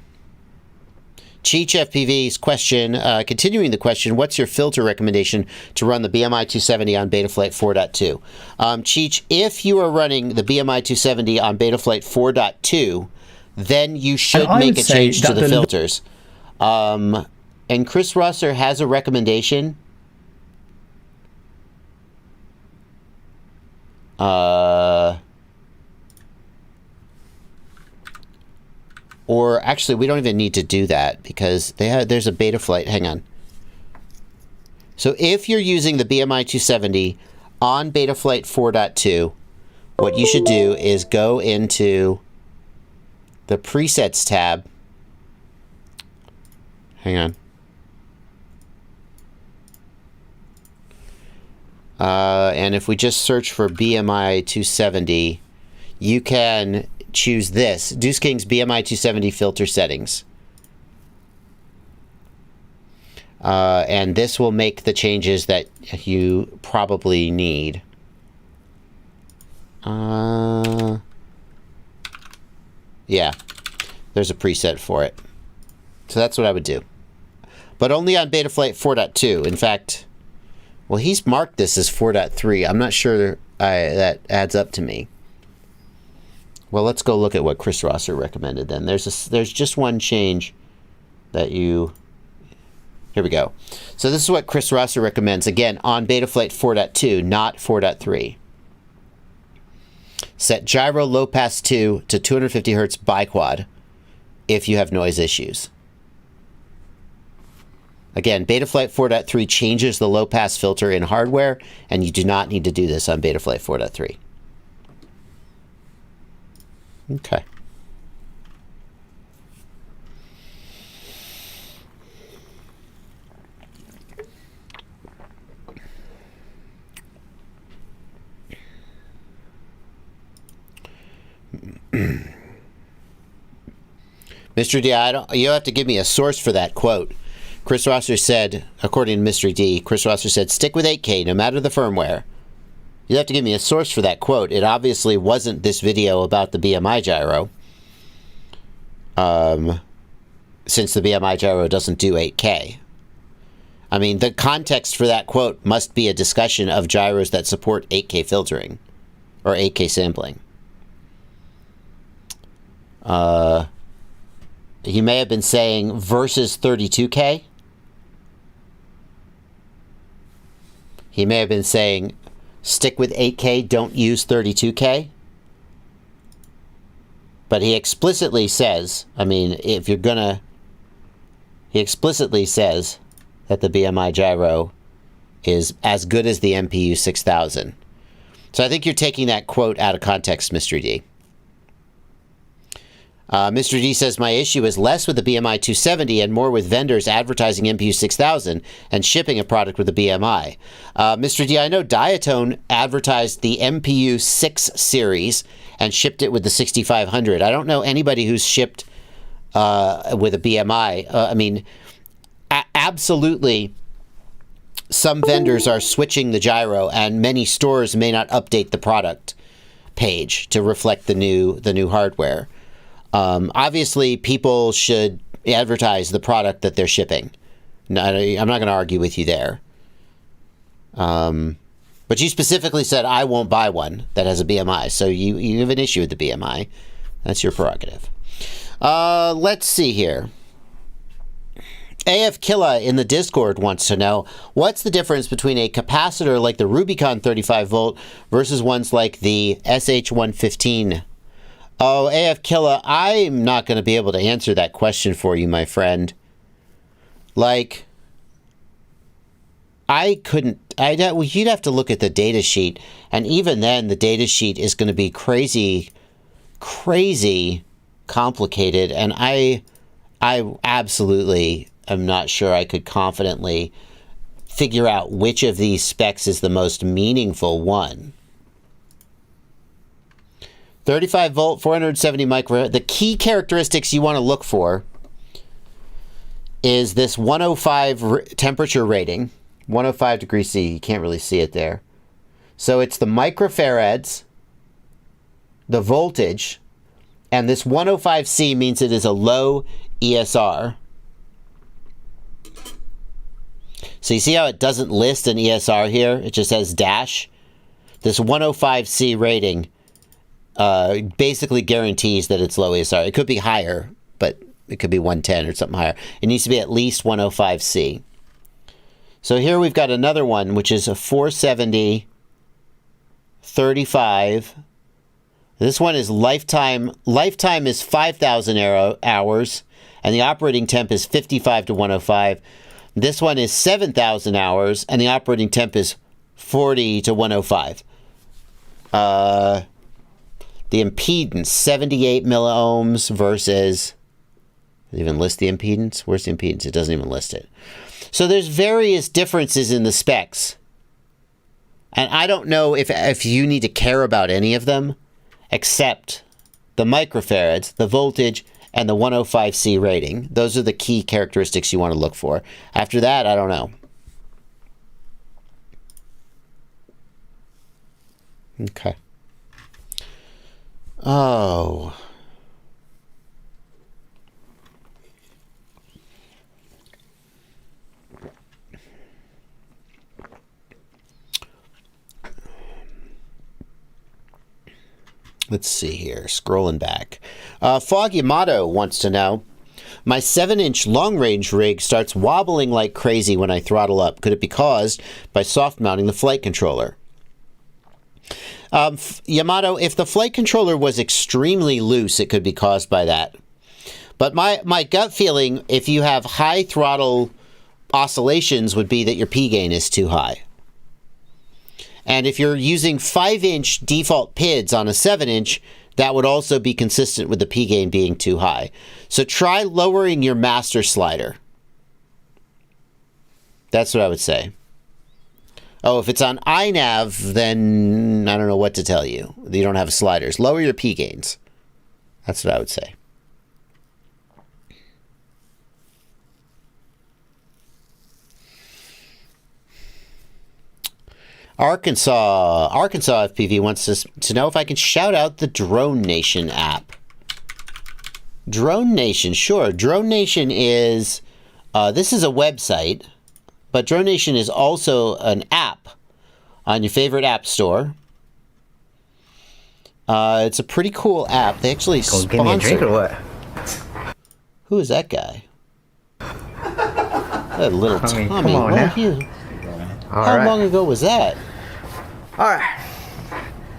B: Cheech FPV's question, continuing the question, what's your filter recommendation to run the BMI 270 on Betaflight 4.2? Cheech, if you are running the BMI 270 on Betaflight 4.2, then you should make a change to the filters. And Chris Rosser has a recommendation. Or actually, we don't even need to do that because there's a Betaflight. Hang on. So if you're using the BMI 270 on Betaflight 4.2, what you should do is go into the presets tab. Hang on. And if we just search for BMI 270, you can choose this, Deuce King's BMI 270 filter settings. And this will make the changes that you probably need. Yeah, there's a preset for it. So that's what I would do. But only on Betaflight 4.2. In fact, well, he's marked this as 4.3. I'm not sure that adds up to me. Well, let's go look at what Chris Rosser recommended then. There's just one change that you... Here we go. So this is what Chris Rosser recommends, again, on Betaflight 4.2, not 4.3. Set gyro low pass 2 to 250 Hz biquad if you have noise issues. Again, Betaflight 4.3 changes the low pass filter in hardware, and you do not need to do this on Betaflight 4.3. Okay. Mr. D, you have to give me a source for that quote. Chris Rosser said, according to Mr. D, Chris Rosser said, stick with 8K no matter the firmware. You have to give me a source for that quote. It obviously wasn't this video about the BMI gyro. Since the BMI gyro doesn't do 8K. I mean, the context for that quote must be a discussion of gyros that support 8K filtering. Or 8K sampling. He may have been saying versus 32K. He may have been saying stick with 8K, don't use 32K. But he explicitly says, I mean, if you're gonna... He explicitly says that the BMI gyro is as good as the MPU 6000. So I think you're taking that quote out of context, Mr. D. Mr. D says, my issue is less with the BMI 270 and more with vendors advertising MPU 6000 and shipping a product with a BMI. Mr. D, I know Diatone advertised the MPU 6 series and shipped it with the 6500. I don't know anybody who's shipped with a BMI. I mean, absolutely, some vendors are switching the gyro, and many stores may not update the product page to reflect the new hardware. Obviously, people should advertise the product that they're shipping. No, I'm not going to argue with you there. But you specifically said, I won't buy one that has a BMI. So you have an issue with the BMI. That's your prerogative. Let's see here. AF Killa in the Discord wants to know, what's the difference between a capacitor like the Rubicon 35 volt versus ones like the SH115? Oh, AF Killa, I'm not going to be able to answer that question for you, my friend. Like, you'd have to look at the data sheet, and even then, the data sheet is going to be crazy complicated, and I absolutely am not sure I could confidently figure out which of these specs is the most meaningful one. 35 volt, 470 microfarad. The key characteristics you want to look for is this 105 temperature rating. 105 degrees C. You can't really see it there. So it's the microfarads, the voltage, and this 105C means it is a low ESR. So you see how it doesn't list an ESR here? It just says dash. This 105C rating basically guarantees that it's low ESR. It could be higher, but it could be 110 or something higher. It needs to be at least 105C. So here we've got another one, which is a 470, 35. This one is lifetime. Lifetime is 5,000 hours, and the operating temp is 55 to 105. This one is 7,000 hours, and the operating temp is 40 to 105. The impedance, 78 milliohms versus... Does it even list the impedance? Where's the impedance? It doesn't even list it. So there's various differences in the specs. And I don't know if you need to care about any of them, except the microfarads, the voltage, and the 105C rating. Those are the key characteristics you want to look for. After that, I don't know. Okay. Oh. Let's see here. Scrolling back. Fog Yamato wants to know, my 7-inch long-range rig starts wobbling like crazy when I throttle up. Could it be caused by soft mounting the flight controller? Yamato, if the flight controller was extremely loose, it could be caused by that. But my gut feeling, if you have high throttle oscillations, would be that your P gain is too high. And if you're using 5-inch default PIDs on a 7-inch, that would also be consistent with the P gain being too high. So try lowering your master slider. That's what I would say. Oh, if it's on iNav, then I don't know what to tell you. You don't have sliders. Lower your P gains. That's what I would say. Arkansas FPV wants us to know if I can shout out the Drone Nation app. Drone Nation, sure. Drone Nation is, this is a website, but Drone Nation is also an app on your favorite app store. It's a pretty cool app. They actually sponsor.
C: Give me a drink or what?
B: Who is that guy? That little Tommy.
C: Come on now.
B: How long ago was that?
C: Alright.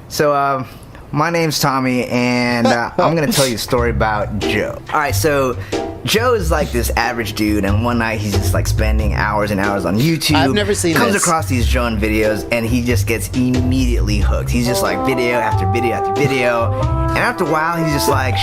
C: So, my name's Tommy, and I'm going to tell you a story about Joe. Alright, so Joe is like this average dude, and one night he's just like spending hours and hours on YouTube.
B: I've never seen
C: Comes
B: this.
C: across these drone videos, and he just gets immediately hooked. He's just like video after video after video, and after a while he's just like,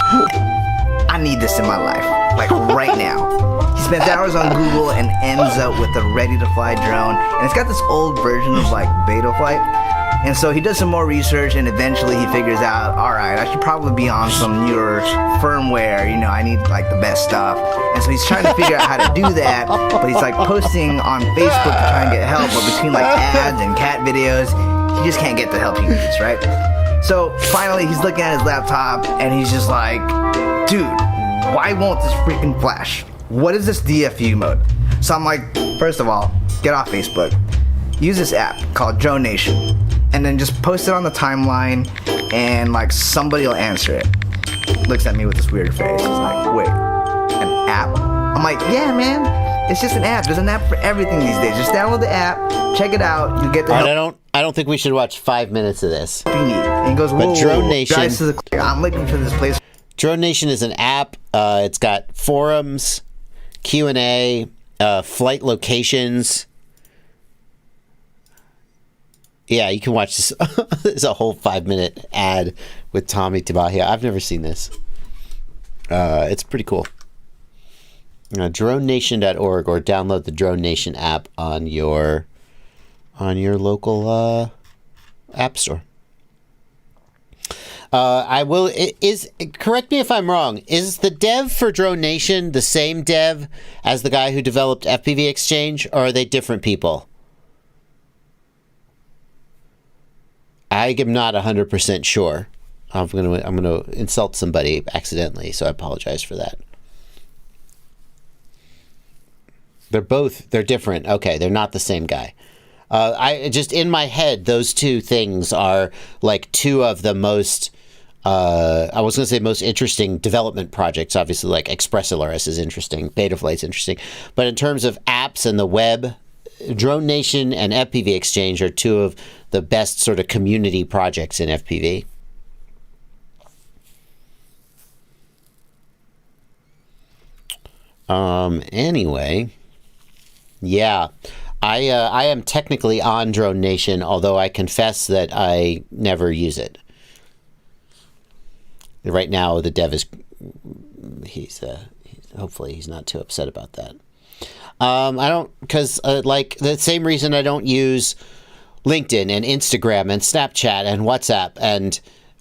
C: I need this in my life, like right now. He spends hours on Google and ends up with a ready-to-fly drone, and it's got this old version of like Betaflight. And so he does some more research, and eventually he figures out, alright, I should probably be on some newer firmware, you know, I need like the best stuff. And so he's trying to figure out how to do that, but he's like posting on Facebook to try and get help, but between like ads and cat videos, he just can't get the help he needs, right? So finally he's looking at his laptop, and he's just like, dude, why won't this freaking flash? What is this DFU mode? So I'm like, first of all, get off Facebook. Use this app called Drone Nation, and then just post it on the timeline, and like somebody will answer it. Looks at me with this weird face. He's like, wait, an app? I'm like, yeah, man, it's just an app. There's an app for everything these days. Just download the app, check it out, you get the help
B: I don't think we should watch 5 minutes of this.
C: you need. And he goes, whoa,
B: But Drone Nation-
C: drives to the, I'm looking for this place.
B: Drone Nation is an app. It's got forums, Q&A, flight locations. Yeah, you can watch this. There's a whole 5-minute ad with Tommy Tabahia. I've never seen this. It's pretty cool. DroneNation.org, or download the Drone Nation app on your local app store. Correct me if I'm wrong, is the dev for Drone Nation the same dev as the guy who developed FPV Exchange, or are they different people? I am not 100% sure. I'm gonna insult somebody accidentally, so I apologize for that. They're different. Okay, they're not the same guy. I just, in my head, those two things are like two of the most, I was going to say most interesting development projects. Obviously, like ExpressLRS is interesting, Betaflight's interesting. But in terms of apps and the web, Drone Nation and FPV Exchange are two of the best sort of community projects in FPV. Anyway, yeah, I am technically on Drone Nation, although I confess that I never use it. Right now, the dev is, hopefully he's not too upset about that. I don't, because like the same reason I don't use LinkedIn and Instagram and Snapchat and WhatsApp and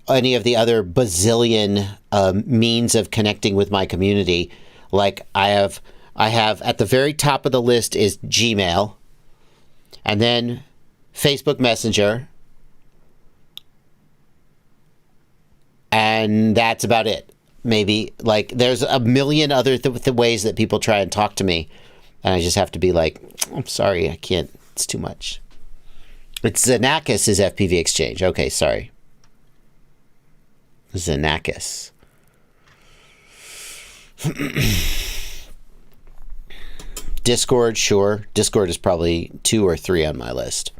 B: any of the other bazillion means of connecting with my community. Like I have at the very top of the list is Gmail, and then Facebook Messenger, and that's about it. Maybe, like, there's a million other ways that people try and talk to me, and I just have to be like, I'm sorry, I can't, it's too much. It's Xenakis is FPV Exchange. Okay, sorry. Xenakis. Discord, sure. Discord is probably 2 or 3 on my list.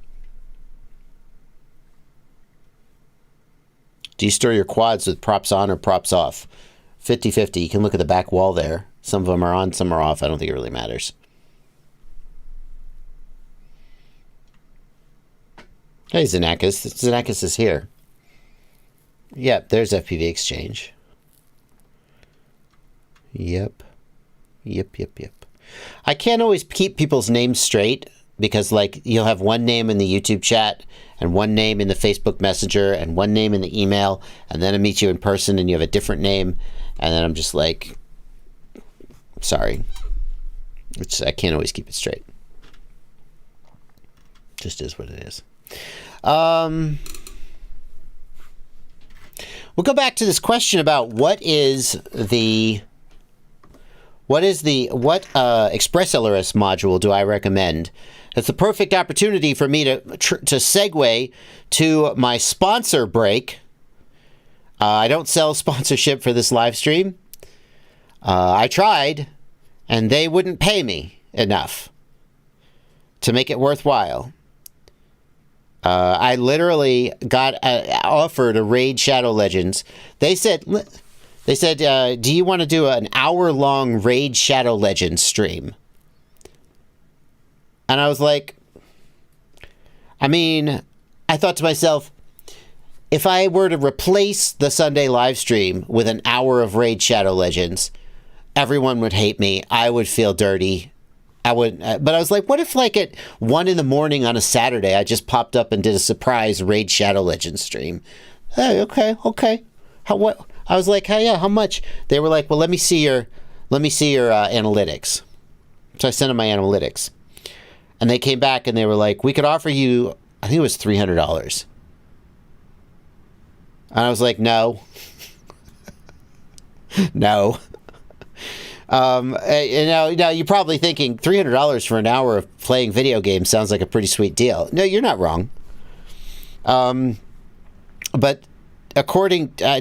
B: Do you store your quads with props on or props off? 50-50. You can look at the back wall there. Some of them are on, some are off. I don't think it really matters. Hey, Xenakis. Xenakis is here. Yep, there's FPV Exchange. Yep. I can't always keep people's names straight because, like, you'll have one name in the YouTube chat and one name in the Facebook Messenger and one name in the email, and then I meet you in person and you have a different name, and then I'm just like, sorry. I can't always keep it straight. Just is what it is. We'll go back to this question about what ExpressLRS module do I recommend? It's the perfect opportunity for me to segue to my sponsor break. I don't sell sponsorship for this live stream. I tried, and they wouldn't pay me enough to make it worthwhile. I literally got offered a Raid Shadow Legends. They said, do you want to do an hour-long Raid Shadow Legends stream? And I was like, I mean, I thought to myself, if I were to replace the Sunday live stream with an hour of Raid Shadow Legends, everyone would hate me. I would feel dirty. But I was like, what if, like, at 1 a.m. on a Saturday, I just popped up and did a surprise Raid Shadow Legends stream? Hey, okay. What? I was like, hey, yeah, how much? They were like, well, let me see your analytics. So I sent them my analytics. And they came back and they were like, we could offer you, I think it was $300. And I was like, no. No. Now you're probably thinking $300 for an hour of playing video games sounds like a pretty sweet deal. No, you're not wrong. But according, I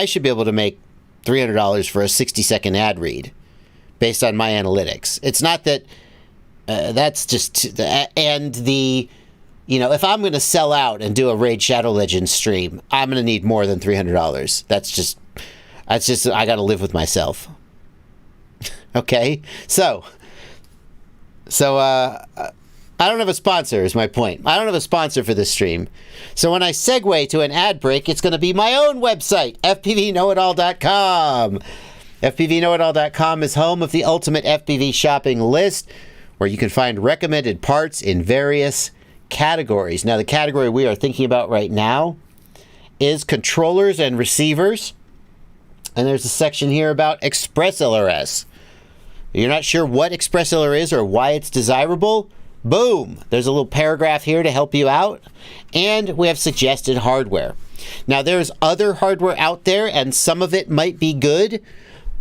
B: should be able to make $300 for a 60-second ad read based on my analytics. It's not that that's just, and the, if I'm going to sell out and do a Raid Shadow Legends stream, I'm going to need more than $300. That's just, I got to live with myself. Okay, so I don't have a sponsor, is my point. I don't have a sponsor for this stream. So when I segue to an ad break, it's going to be my own website, fpvknowitall.com. FPVKnowItAll.com is home of the ultimate FPV shopping list, where you can find recommended parts in various categories. Now, the category we are thinking about right now is controllers and receivers. And there's a section here about ExpressLRS. You're not sure what ExpressLRS is or why it's desirable? Boom! There's a little paragraph here to help you out. And we have suggested hardware. Now, there's other hardware out there, and some of it might be good.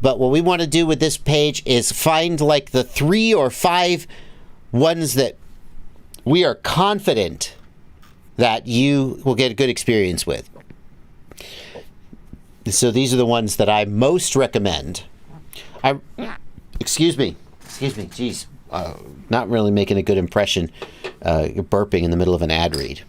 B: But what we want to do with this page is find like the 3 or 5 ones that we are confident that you will get a good experience with. So these are the ones that I most recommend. Excuse me, geez. Not really making a good impression. You're burping in the middle of an ad read.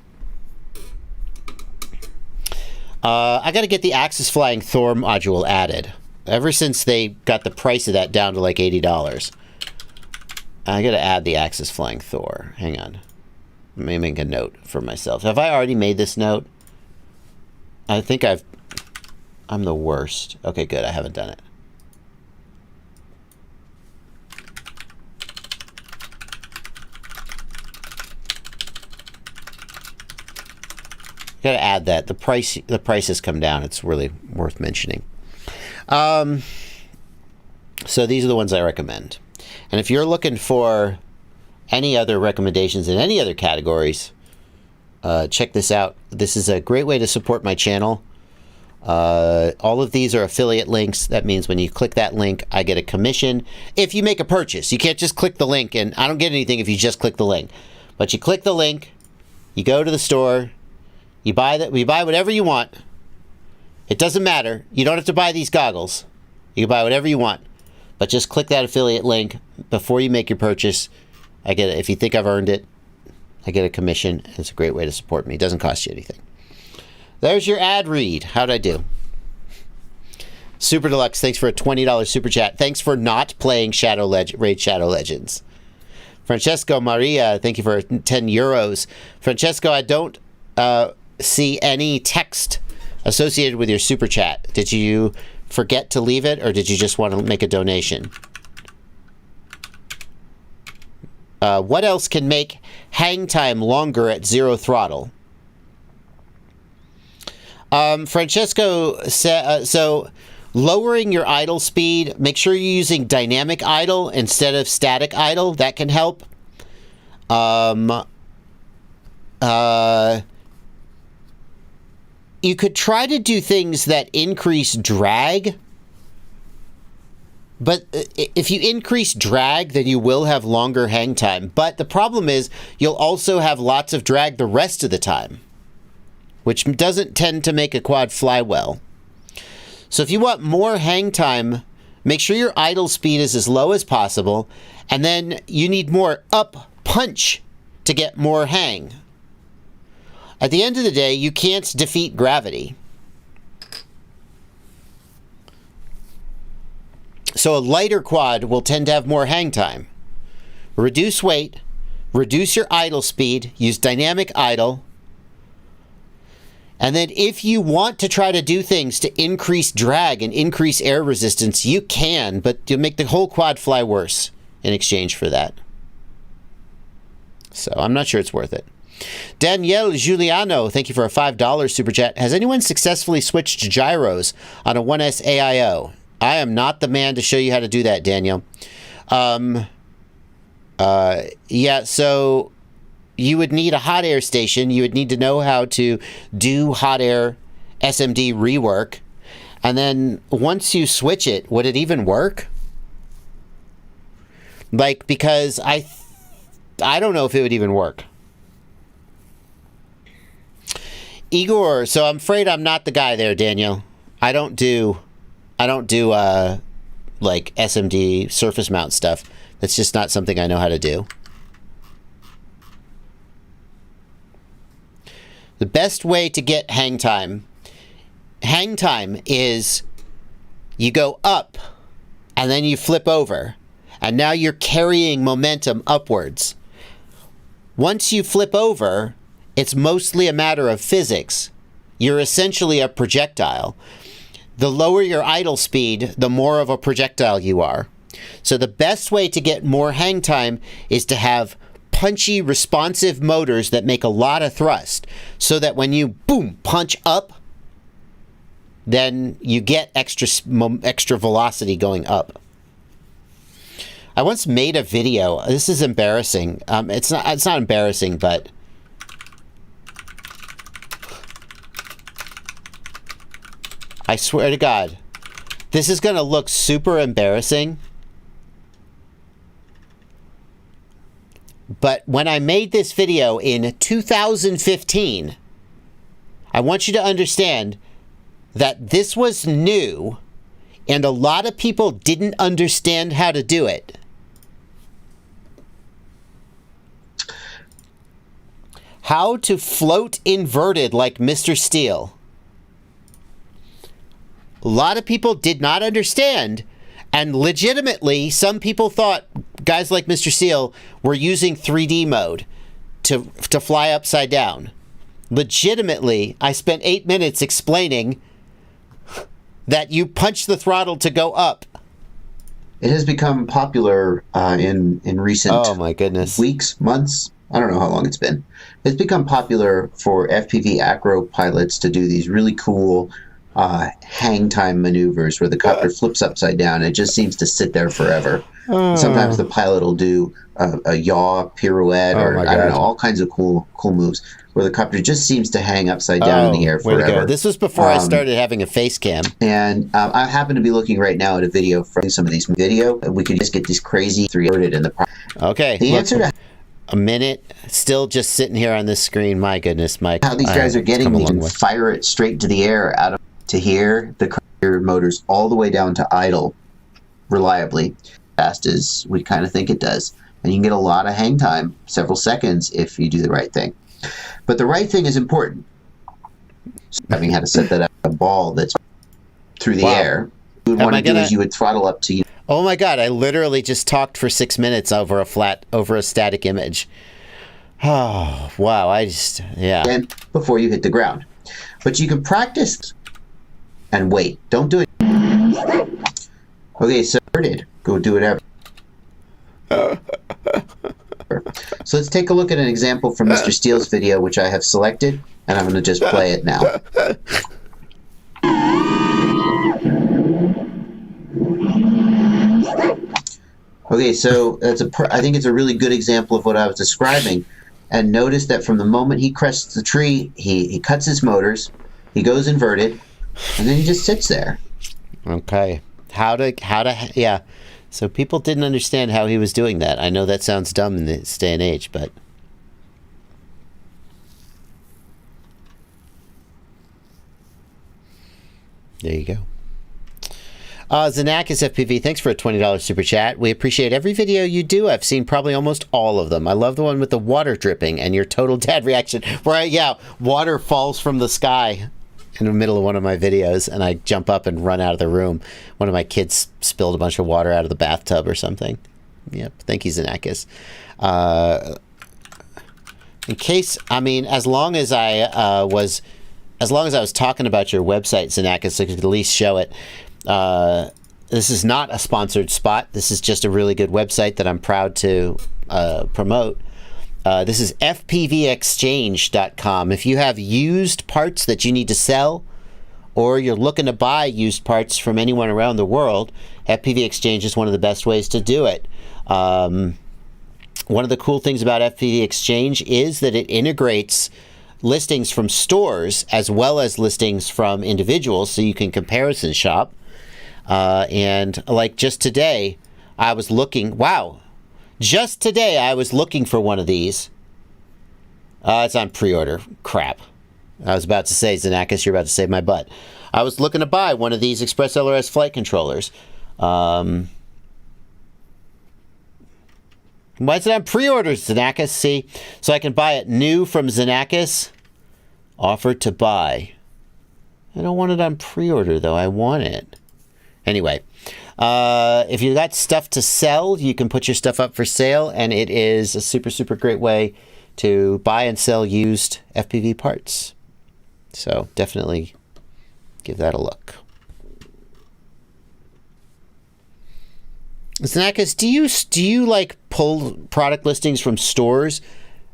B: I got to get the Axis Flying Thor module added. Ever since they got the price of that down to like $80. I got to add the Axis Flying Thor. Hang on. Let me make a note for myself. Have I already made this note? I think I'm the worst. Okay, good. I haven't done it. Got to add that. The price has come down. It's really worth mentioning. So these are the ones I recommend. And if you're looking for any other recommendations in any other categories, check this out. This is a great way to support my channel. All of these are affiliate links. That means when you click that link, I get a commission. If you make a purchase, you can't just click the link, and I don't get anything if you just click the link. But you click the link, you go to the store, you buy whatever you want. It doesn't matter. You don't have to buy these goggles. You can buy whatever you want. But just click that affiliate link before you make your purchase. I get it. If you think I've earned it, I get a commission. It's a great way to support me. It doesn't cost you anything. There's your ad read. How'd I do? Super Deluxe, thanks for a $20 super chat. Thanks for not playing Raid Shadow Legends. Francesco Maria, thank you for 10 euros. Francesco, I don't see any text associated with your super chat. Did you forget to leave it, or did you just want to make a donation? What else can make hang time longer at 0 throttle? Francesco said, so lowering your idle speed, make sure you're using dynamic idle instead of static idle. That can help. You could try to do things that increase drag, but if you increase drag, then you will have longer hang time. But the problem is you'll also have lots of drag the rest of the time, which doesn't tend to make a quad fly well. So if you want more hang time, make sure your idle speed is as low as possible, and then you need more up punch to get more hang. At the end of the day, you can't defeat gravity. So a lighter quad will tend to have more hang time. Reduce weight, reduce your idle speed, use dynamic idle. And then if you want to try to do things to increase drag and increase air resistance, you can, but you'll make the whole quad fly worse in exchange for that. So I'm not sure it's worth it. Danielle Giuliano, thank you for a $5 super chat. Has anyone successfully switched to gyros on a 1S AIO? I am not the man to show you how to do that, Daniel. Yeah, so you would need a hot air station. You would need to know how to do hot air SMD rework. And then once you switch it, would it even work? Like, because I don't know if it would even work. Igor, so I'm afraid I'm not the guy there, Daniel. I don't do like SMD surface mount stuff. That's just not something I know how to do. The best way to get hang time is you go up and then you flip over, and now you're carrying momentum upwards. Once you flip over, it's mostly a matter of physics. You're essentially a projectile. the lower your idle speed, the more of a projectile you are. So the best way to get more hang time is to have punchy, responsive motors that make a lot of thrust, so that when you, boom, punch up, then you get extra velocity going up. I once made a video. This is embarrassing. It's not embarrassing, but I swear to God, this is going to look super embarrassing. But when I made this video in 2015, I want you to understand that this was new and a lot of people didn't understand how to do it. How to float inverted like Mr. Steele. A lot of people did not understand, and legitimately, some people thought guys like Mr. Steele were using 3D mode to fly upside down. Legitimately, I spent 8 minutes explaining that you punch the throttle to go up.
D: It has become popular in recent
B: oh my goodness
D: weeks, months. I don't know how long it's been. It's become popular for FPV acro pilots to do these really cool hang time maneuvers where the copter flips upside down. It just seems to sit there forever. Sometimes the pilot will do a yaw pirouette or I don't know, all kinds of cool moves where the copter just seems to hang upside down in the air
B: way to
D: forever.
B: go. This was before I started having a face cam.
D: And I happen to be looking right now at a video from some of these video. We could just get these crazy 3D in the.
B: Okay.
D: The answer to
B: a minute, still just sitting here on this screen. My goodness, Mike.
D: How these guys are getting me and fire it straight to the air out of to here, the motors all the way down to idle reliably, fast as we kind of think it does. And you can get a lot of hang time, several seconds, if you do the right thing. But the right thing is important. So having had to set that up a ball that's through the air, you would want to do is you would throttle up to.
B: Oh my God! I literally just talked for 6 minutes over a static image. Oh wow!
D: And before you hit the ground, but you can practice and wait. Don't do it. Okay, so go do whatever. So let's take a look at an example from Mr. Steele's video, which I have selected, and I'm going to just play it now. Okay, so I think it's a really good example of what I was describing. And notice that from the moment he crests the tree, he cuts his motors, he goes inverted, and then he just sits there.
B: Okay. Yeah. So people didn't understand how he was doing that. I know that sounds dumb in this day and age, but there you go. Zanakis FPV, thanks for a $20 super chat. We appreciate every video you do. I've seen probably almost all of them. I love the one with the water dripping and your total dad reaction where, water falls from the sky in the middle of one of my videos, and I jump up and run out of the room. One of my kids spilled a bunch of water out of the bathtub or something. Yep, thank you, Zanakis. In case, as long as I was talking about your website, Zanakis, I could at least show it. This is not a sponsored spot. This is just a really good website that I'm proud to promote. This is fpvexchange.com. If you have used parts that you need to sell, or you're looking to buy used parts from anyone around the world, FPV Exchange is one of the best ways to do it. One of the cool things about FPV Exchange is that it integrates listings from stores as well as listings from individuals, so you can comparison shop. And like just today, I was looking, just today I was looking for one of these. It's on pre-order. Crap. I was about to say, Zanakis, you're about to save my butt. I was looking to buy one of these ExpressLRS flight controllers. Why is it on pre-order, Zanakis? See? So I can buy it new from Zanakis. Offered to buy. I don't want it on pre-order, though. I want it. Anyway, if you got stuff to sell, you can put your stuff up for sale, and it is a super, super great way to buy and sell used FPV parts. So definitely give that a look. Zanakis, do you like pull product listings from stores?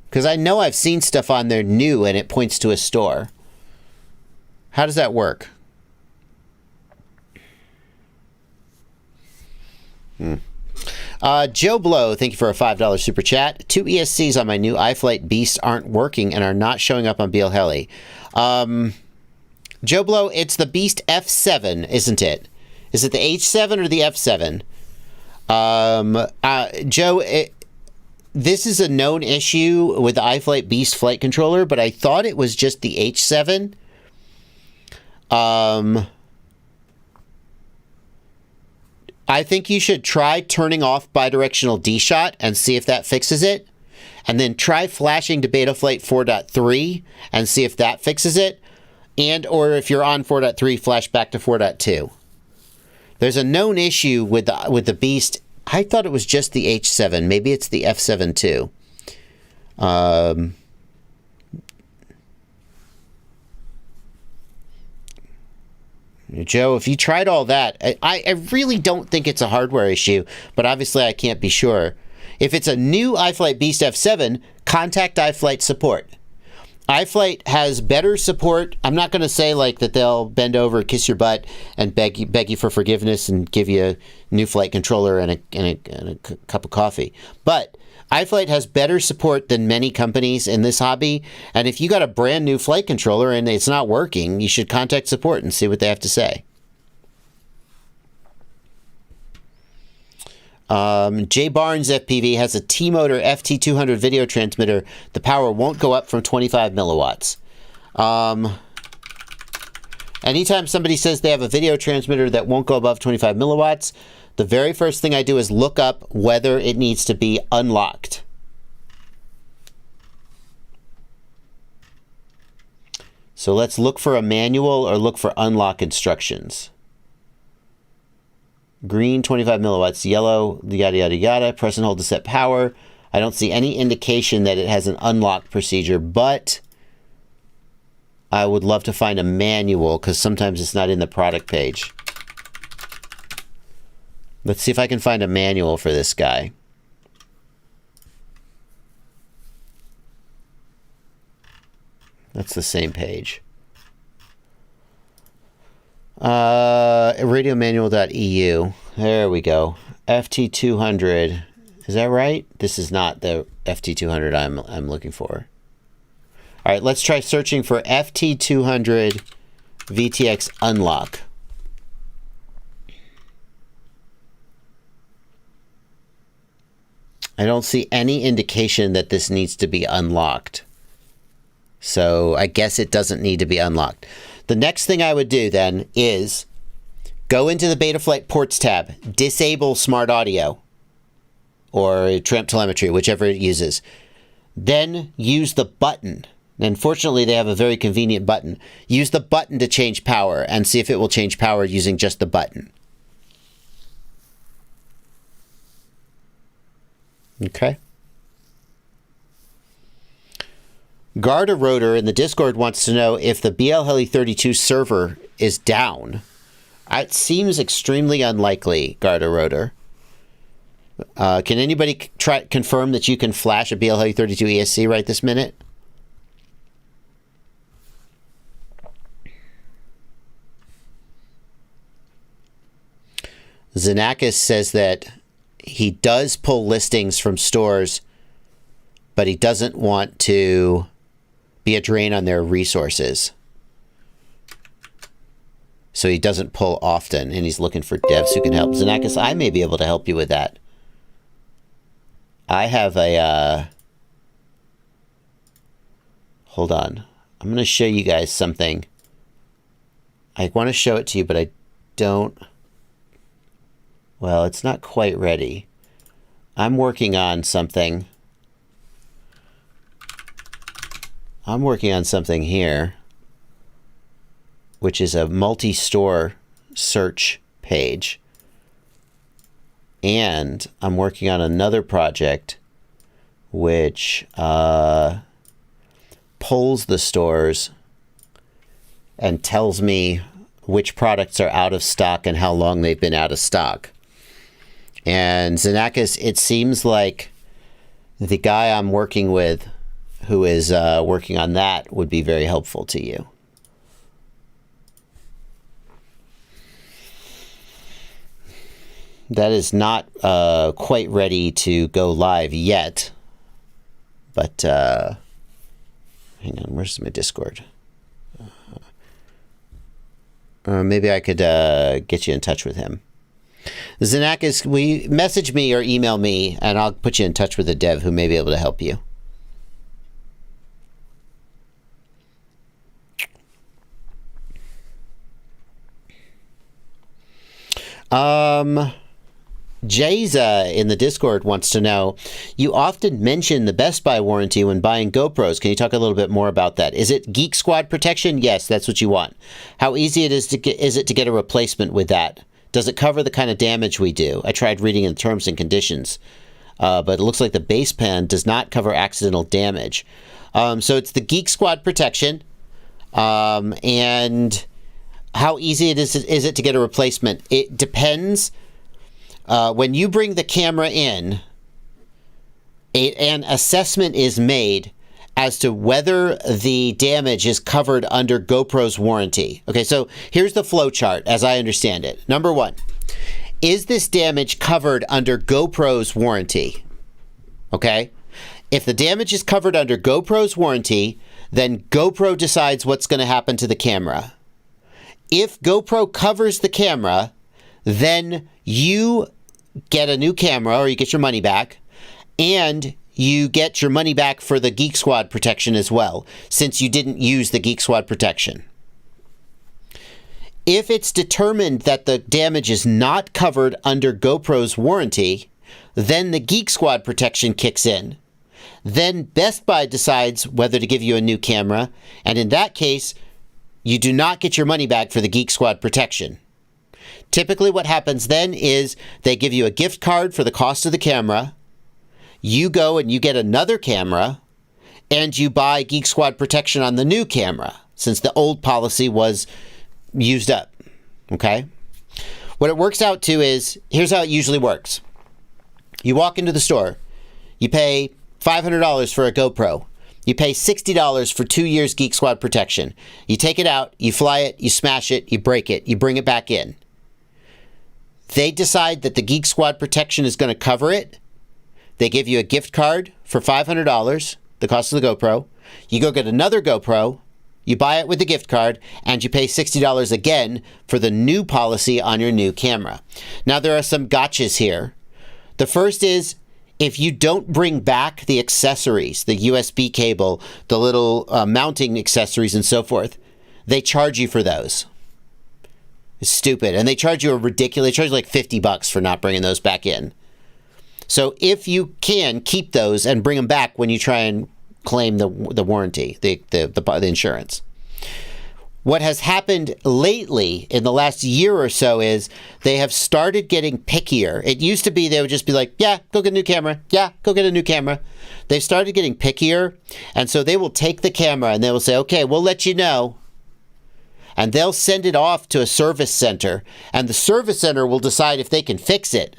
B: Because I know I've seen stuff on there new and it points to a store. How does that work? Joe Blow, thank you for a $5 super chat. 2 ESCs on my new iFlight Beast aren't working and are not showing up on BL Heli. Joe Blow, it's the Beast F7, isn't it? Is it the H7 or the F7? Joe, this is a known issue with the iFlight Beast flight controller, but I thought it was just the H7. I think you should try turning off bidirectional D-Shot and see if that fixes it. And then try flashing to Betaflight 4.3 and see if that fixes it. And or if you're on 4.3, flash back to 4.2. There's a known issue with the Beast. I thought it was just the H7. Maybe it's the F7 too. Joe, if you tried all that, I really don't think it's a hardware issue, but obviously I can't be sure. If it's a new iFlight Beast F7, contact iFlight support. iFlight has better support. I'm not going to say like that they'll bend over, kiss your butt, and beg you for forgiveness and give you a new flight controller and a cup of coffee. But iFlight has better support than many companies in this hobby. And if you got a brand new flight controller and it's not working, you should contact support and see what they have to say. J Barnes FPV has a T-Motor FT200 video transmitter. The power won't go up from 25 milliwatts. Anytime somebody says they have a video transmitter that won't go above 25 milliwatts, the very first thing I do is look up whether it needs to be unlocked. So let's look for a manual or look for unlock instructions. Green, 25 milliwatts. Yellow, yada, yada, yada. Press and hold to set power. I don't see any indication that it has an unlock procedure, but I would love to find a manual because sometimes it's not in the product page. Let's see if I can find a manual for this guy. That's the same page. Radiomanual.eu. There we go. FT200. Is that right? This is not the FT200 I'm looking for. All right, let's try searching for FT200 VTX unlock. I don't see any indication that this needs to be unlocked. So I guess it doesn't need to be unlocked. The next thing I would do then is go into the Betaflight ports tab, disable smart audio or tramp telemetry, whichever it uses. Then use the button. And fortunately, they have a very convenient button. Use the button to change power and see if it will change power using just the button. Okay. Garda Rotor in the Discord wants to know if the BL Heli 32 server is down. It seems extremely unlikely, Garda Rotor. Can anybody confirm that you can flash a BL Heli 32 ESC right this minute? Zanakis says that he does pull listings from stores, but he doesn't want to be a drain on their resources. So he doesn't pull often, and he's looking for devs who can help. Zanakis, I may be able to help you with that. I have a... hold on. I'm going to show you guys something. I want to show it to you, but I don't... Well, it's not quite ready. I'm working on something. I'm working on something here, which is a multi-store search page. And I'm working on another project which pulls the stores and tells me which products are out of stock and how long they've been out of stock. And Xenakis, it seems like the guy I'm working with who is working on that would be very helpful to you. That is not quite ready to go live yet. But, hang on, where's my Discord? Maybe I could get you in touch with him. Xenakis, message me or email me, and I'll put you in touch with a dev who may be able to help you. Jayza in the Discord wants to know, you often mention the Best Buy warranty when buying GoPros. Can you talk a little bit more about that? Is it Geek Squad protection? Yes, that's what you want. How easy is it to get a replacement with that? Does it cover the kind of damage we do? I tried reading in the terms and conditions, but it looks like the base pan does not cover accidental damage. So it's the Geek Squad protection, and how easy is it to get a replacement? It depends. When you bring the camera in, an assessment is made as to whether the damage is covered under GoPro's warranty. Okay, so here's the flow chart as I understand it. Number one, is this damage covered under GoPro's warranty? Okay, if the damage is covered under GoPro's warranty, then GoPro decides what's going to happen to the camera. If GoPro covers the camera, then you get a new camera or you get your money back, and you get your money back for the Geek Squad protection as well, since you didn't use the Geek Squad protection. If it's determined that the damage is not covered under GoPro's warranty, then the Geek Squad protection kicks in. Then Best Buy decides whether to give you a new camera, and in that case, you do not get your money back for the Geek Squad protection. Typically what happens then is they give you a gift card for the cost of the camera. You go and you get another camera, and you buy Geek Squad protection on the new camera, since the old policy was used up. Okay? What it works out to is, here's how it usually works. You walk into the store. You pay $500 for a GoPro. You pay $60 for 2 years Geek Squad protection. You take it out, you fly it, you smash it, you break it, you bring it back in. They decide that the Geek Squad protection is going to cover it. They give you a gift card for $500, the cost of the GoPro. You go get another GoPro, you buy it with the gift card, and you pay $60 again for the new policy on your new camera. Now, there are some gotchas here. The first is, if you don't bring back the accessories, the USB cable, the little mounting accessories and so forth, they charge you for those. It's stupid. And they charge you they charge you like $50 for not bringing those back in. So if you can, keep those and bring them back when you try and claim the warranty, the insurance. What has happened lately in the last year or so is they have started getting pickier. It used to be they would just be like, yeah, go get a new camera. Yeah, go get a new camera. They've started getting pickier. And so they will take the camera and they will say, okay, we'll let you know. And they'll send it off to a service center. And the service center will decide if they can fix it.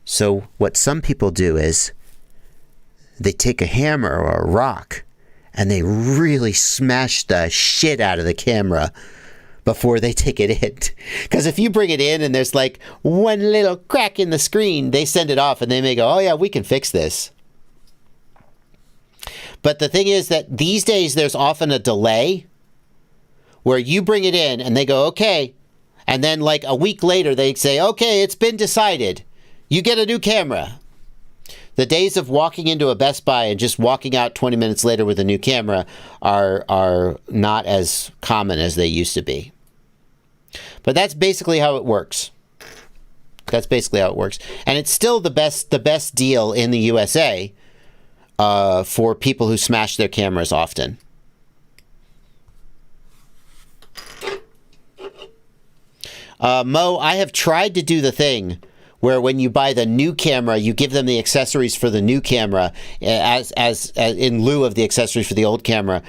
B: So what some people do is they take a hammer or a rock and they really smash the shit out of the camera before they take it in. Because if you bring it in and there's like one little crack in the screen, they send it off and they may go, oh yeah, we can fix this. But the thing is that these days there's often a delay where you bring it in and they go, okay. And then like a week later they say, okay, it's been decided. You get a new camera. The days of walking into a Best Buy and just walking out 20 minutes later with a new camera are not as common as they used to be. But that's basically how it works. That's basically how it works. And it's still the best deal in the USA for people who smash their cameras often. Mo, I have tried to do the thing where when you buy the new camera, you give them the accessories for the new camera as in lieu of the accessories for the old camera.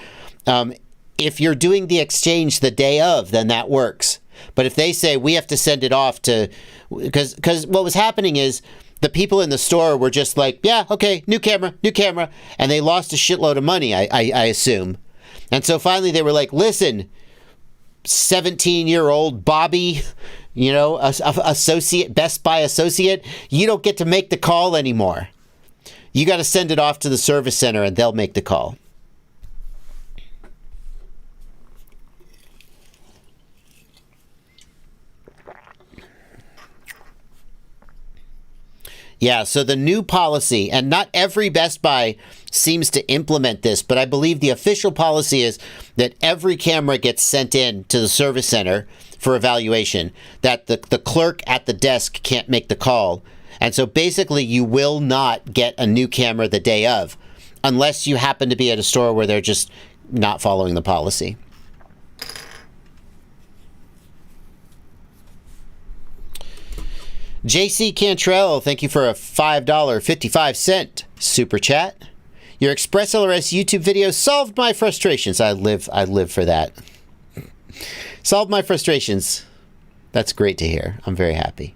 B: If you're doing the exchange the day of, then that works. But if they say we have to send it off to, because what was happening is the people in the store were just like, yeah, okay, new camera, and they lost a shitload of money, I assume. And so finally they were like, listen, 17-year-old Bobby, you know, associate, Best Buy associate, you don't get to make the call anymore. You got to send it off to the service center and they'll make the call. Yeah, so the new policy, and not every Best Buy seems to implement this, but I believe the official policy is that every camera gets sent in to the service center for evaluation, that the clerk at the desk can't make the call. And so basically you will not get a new camera the day of, unless you happen to be at a store where they're just not following the policy. JC Cantrell, thank you for a $5.55 super chat. Your ExpressLRS YouTube video solved my frustrations. I live for that. Solved my frustrations. That's great to hear. I'm very happy.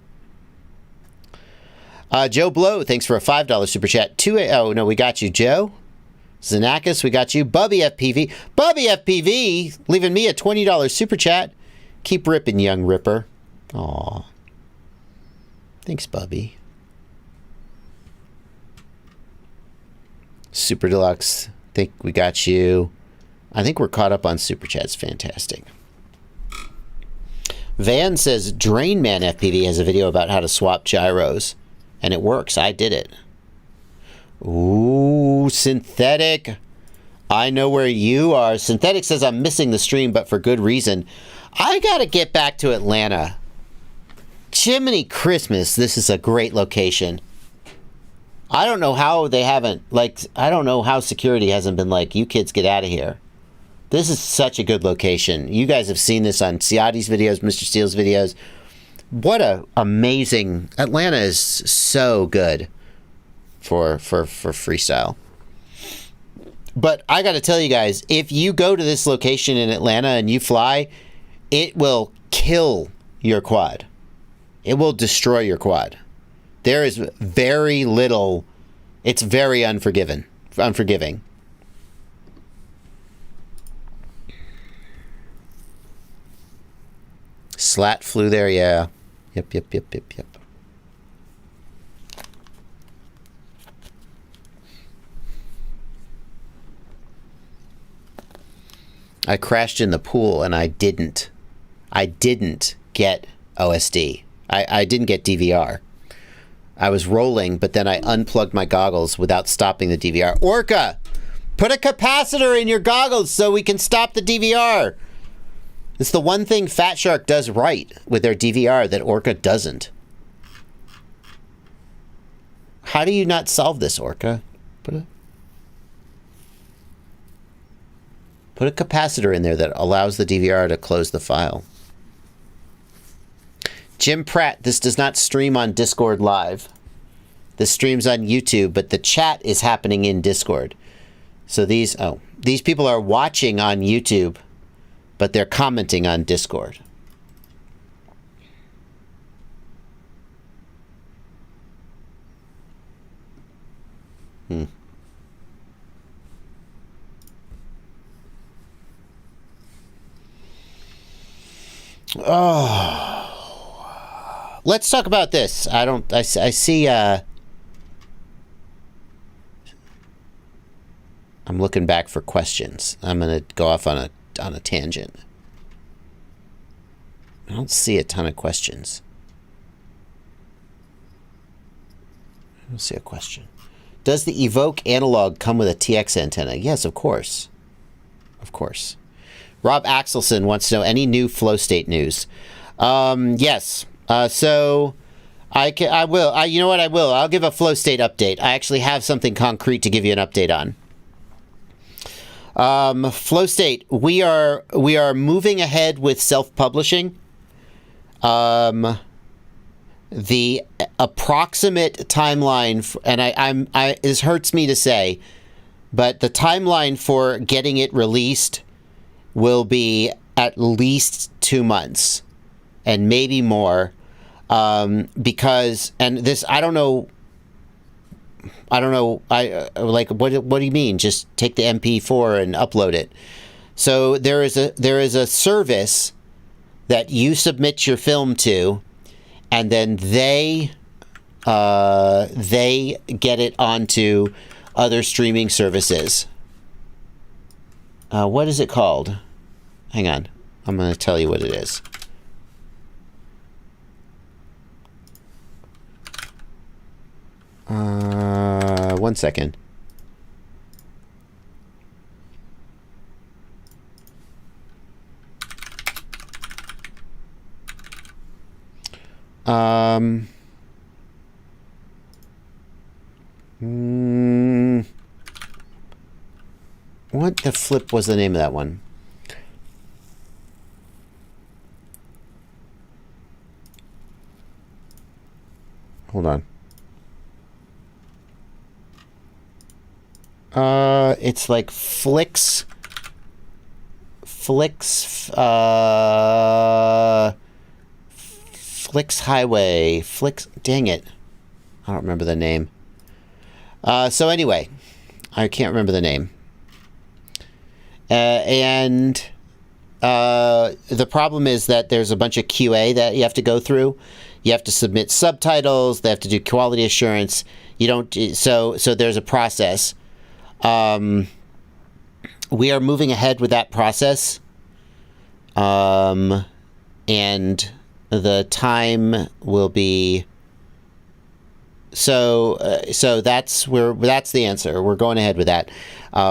B: Joe Blow, thanks for a $5 super chat. Oh, no, we got you, Joe. Zanakis, we got you. Bubby FPV. Bubby FPV, leaving me a $20 super chat. Keep ripping, young ripper. Aw. Thanks, Bubby. Super Deluxe, think we got you. I think we're caught up on super chats. Fantastic. Van says Drain Man FPV has a video about how to swap gyros, and it works. I did it. Ooh, Synthetic. I know where you are. Synthetic says I'm missing the stream, but for good reason. I gotta get back to Atlanta. Jiminy Christmas, this is a great location. I don't know how they haven't, like, I don't know how security hasn't been like, you kids get out of here. This is such a good location. You guys have seen this on Ciati's videos, Mr. Steele's videos. What a amazing, Atlanta is so good for freestyle. But I got to tell you guys, if you go to this location in Atlanta and you fly, it will kill your quad. It will destroy your quad. There is very little. It's very unforgiving. Slat flew there, yeah. Yep. I crashed in the pool and I didn't get OSD. I didn't get DVR. I was rolling, but then I unplugged my goggles without stopping the DVR. Orca, put a capacitor in your goggles so we can stop the DVR. It's the one thing Fat Shark does right with their DVR that Orca doesn't. How do you not solve this, Orca? Put a capacitor in there that allows the DVR to close the file. Jim Pratt, this does not stream on Discord live. This streams on YouTube, but the chat is happening in Discord. So these people are watching on YouTube, but they're commenting on Discord. Oh. Let's talk about this. I see, I'm looking back for questions. I'm going to go off on a tangent. I don't see a ton of questions. I don't see a question. Does the Evoke analog come with a TX antenna? Yes, of course. Of course. Rob Axelson wants to know any new flow state news. Yes. So I will. You know what? I will. I'll give a flow state update. I actually have something concrete to give you an update on. Flow state. We are moving ahead with self-publishing. The approximate timeline, and this hurts me to say, but the timeline for getting it released will be at least 2 months. and maybe more, because, and this, I don't know, like, what do you mean? Just take the MP4 and upload it. So there is a service that you submit your film to, and then they get it onto other streaming services. What is it called? Hang on. I'm going to tell you what it is. One second. What the flip was the name of that one? Hold on. It's like Flix Highway. Dang it. I don't remember the name. So anyway, I can't remember the name. And the problem is that there's a bunch of QA that you have to go through. You have to submit subtitles. They have to do quality assurance. You don't. So there's a process. We are moving ahead with that process. And the time will be. So that's the answer. We're going ahead with that.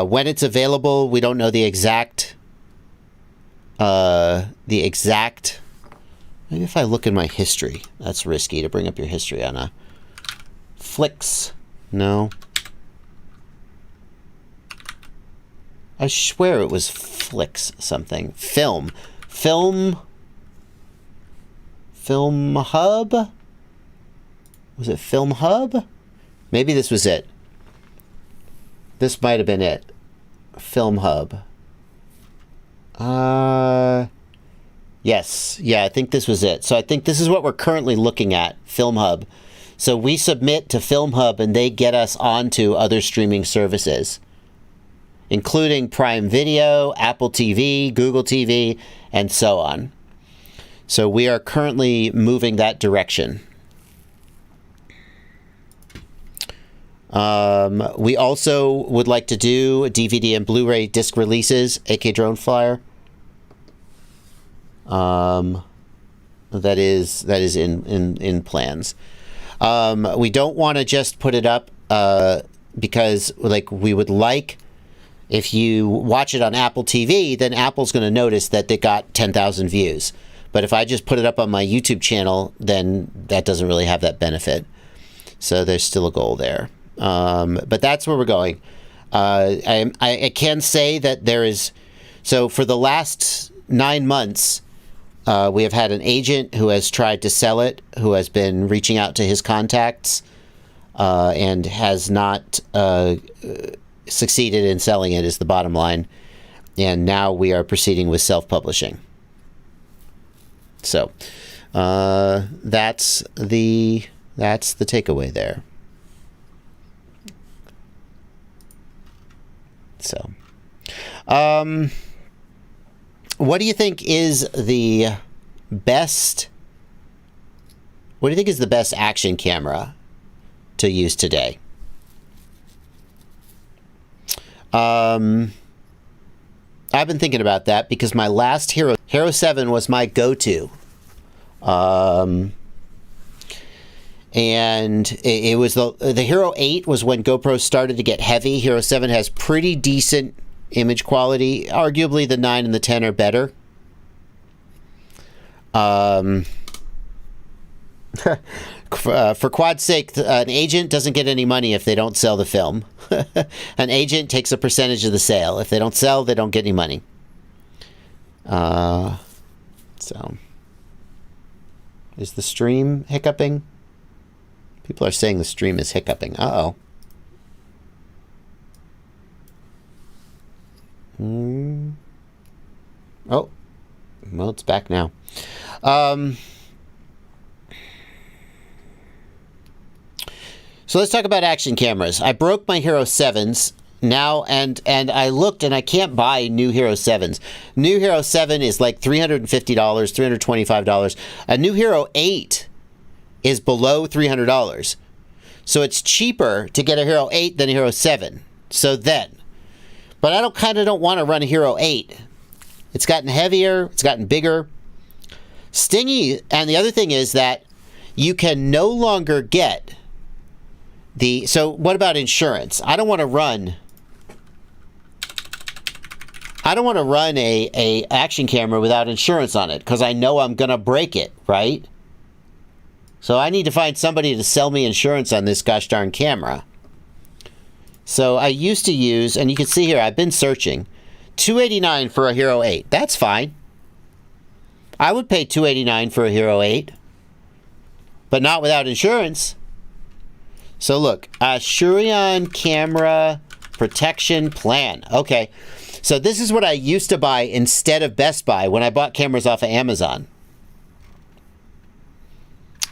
B: When it's available, we don't know the exact. Maybe if I look in my history, that's risky to bring up your history on a Flix. No. I swear it was Flix something. Film Hub? Was it Film Hub? Maybe this was it. This might have been it. Film Hub. Yes. Yeah, I think this was it. So I think this is what we're currently looking at, Film Hub. So we submit to Film Hub and they get us onto other streaming services, including Prime Video, Apple TV, Google TV, and so on. So we are currently moving that direction. We also would like to do DVD and Blu-ray disc releases, aka Drone Flyer. That is in plans. We don't want to just put it up because like we would like, if you watch it on Apple TV, then Apple's going to notice that they got 10,000 views. But if I just put it up on my YouTube channel, then that doesn't really have that benefit. So there's still a goal there. But that's where we're going. I can say that there is, so for the last 9 months, we have had an agent who has tried to sell it, who has been reaching out to his contacts, and has not succeeded in selling it, is the bottom line. And now we are proceeding with self-publishing. So that's the takeaway there. So, what do you think is the best? What do you think is the best action camera to use today? I've been thinking about that because my last Hero 7 was my go-to. And it was the Hero 8 was when GoPro started to get heavy. Hero 7 has pretty decent image quality. Arguably the 9 and the 10 are better. For quad's sake, an agent doesn't get any money if they don't sell the film. An agent takes a percentage of the sale. If they don't sell, they don't get any money. So, is the stream hiccuping? People are saying the stream is hiccuping. Uh-oh. Oh. Well, it's back now. So let's talk about action cameras. I broke my Hero 7s now, and I looked, and I can't buy new Hero 7s. New Hero 7 is like $350, $325. A new Hero 8 is below $300. So it's cheaper to get a Hero 8 than a Hero 7. So then. But I don't want to run a Hero 8. It's gotten heavier. It's gotten bigger. Stingy, and the other thing is that you can no longer get so what about insurance? I don't want to run a action camera without insurance on it because I know I'm going to break it, right? So I need to find somebody to sell me insurance on this gosh darn camera. So I used to use, and you can see here, I've been searching, $289 for a Hero 8. That's fine. I would pay $289 for a Hero 8, but not without insurance. So look, Shurion camera protection plan. Okay, so this is what I used to buy instead of Best Buy when I bought cameras off of Amazon.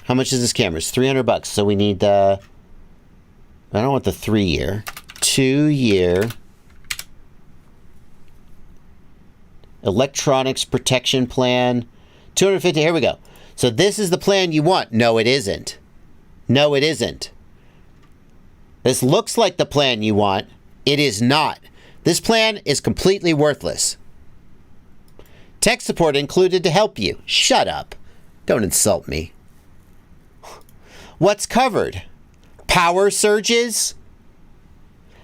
B: How much is this camera? It's $300. So we need I don't want the 3-year, 2-year electronics protection plan. $250. Here we go. So this is the plan you want. No, it isn't. No, it isn't. This looks like the plan you want. It is not. This plan is completely worthless. Tech support included to help you. Shut up. Don't insult me. What's covered? Power surges,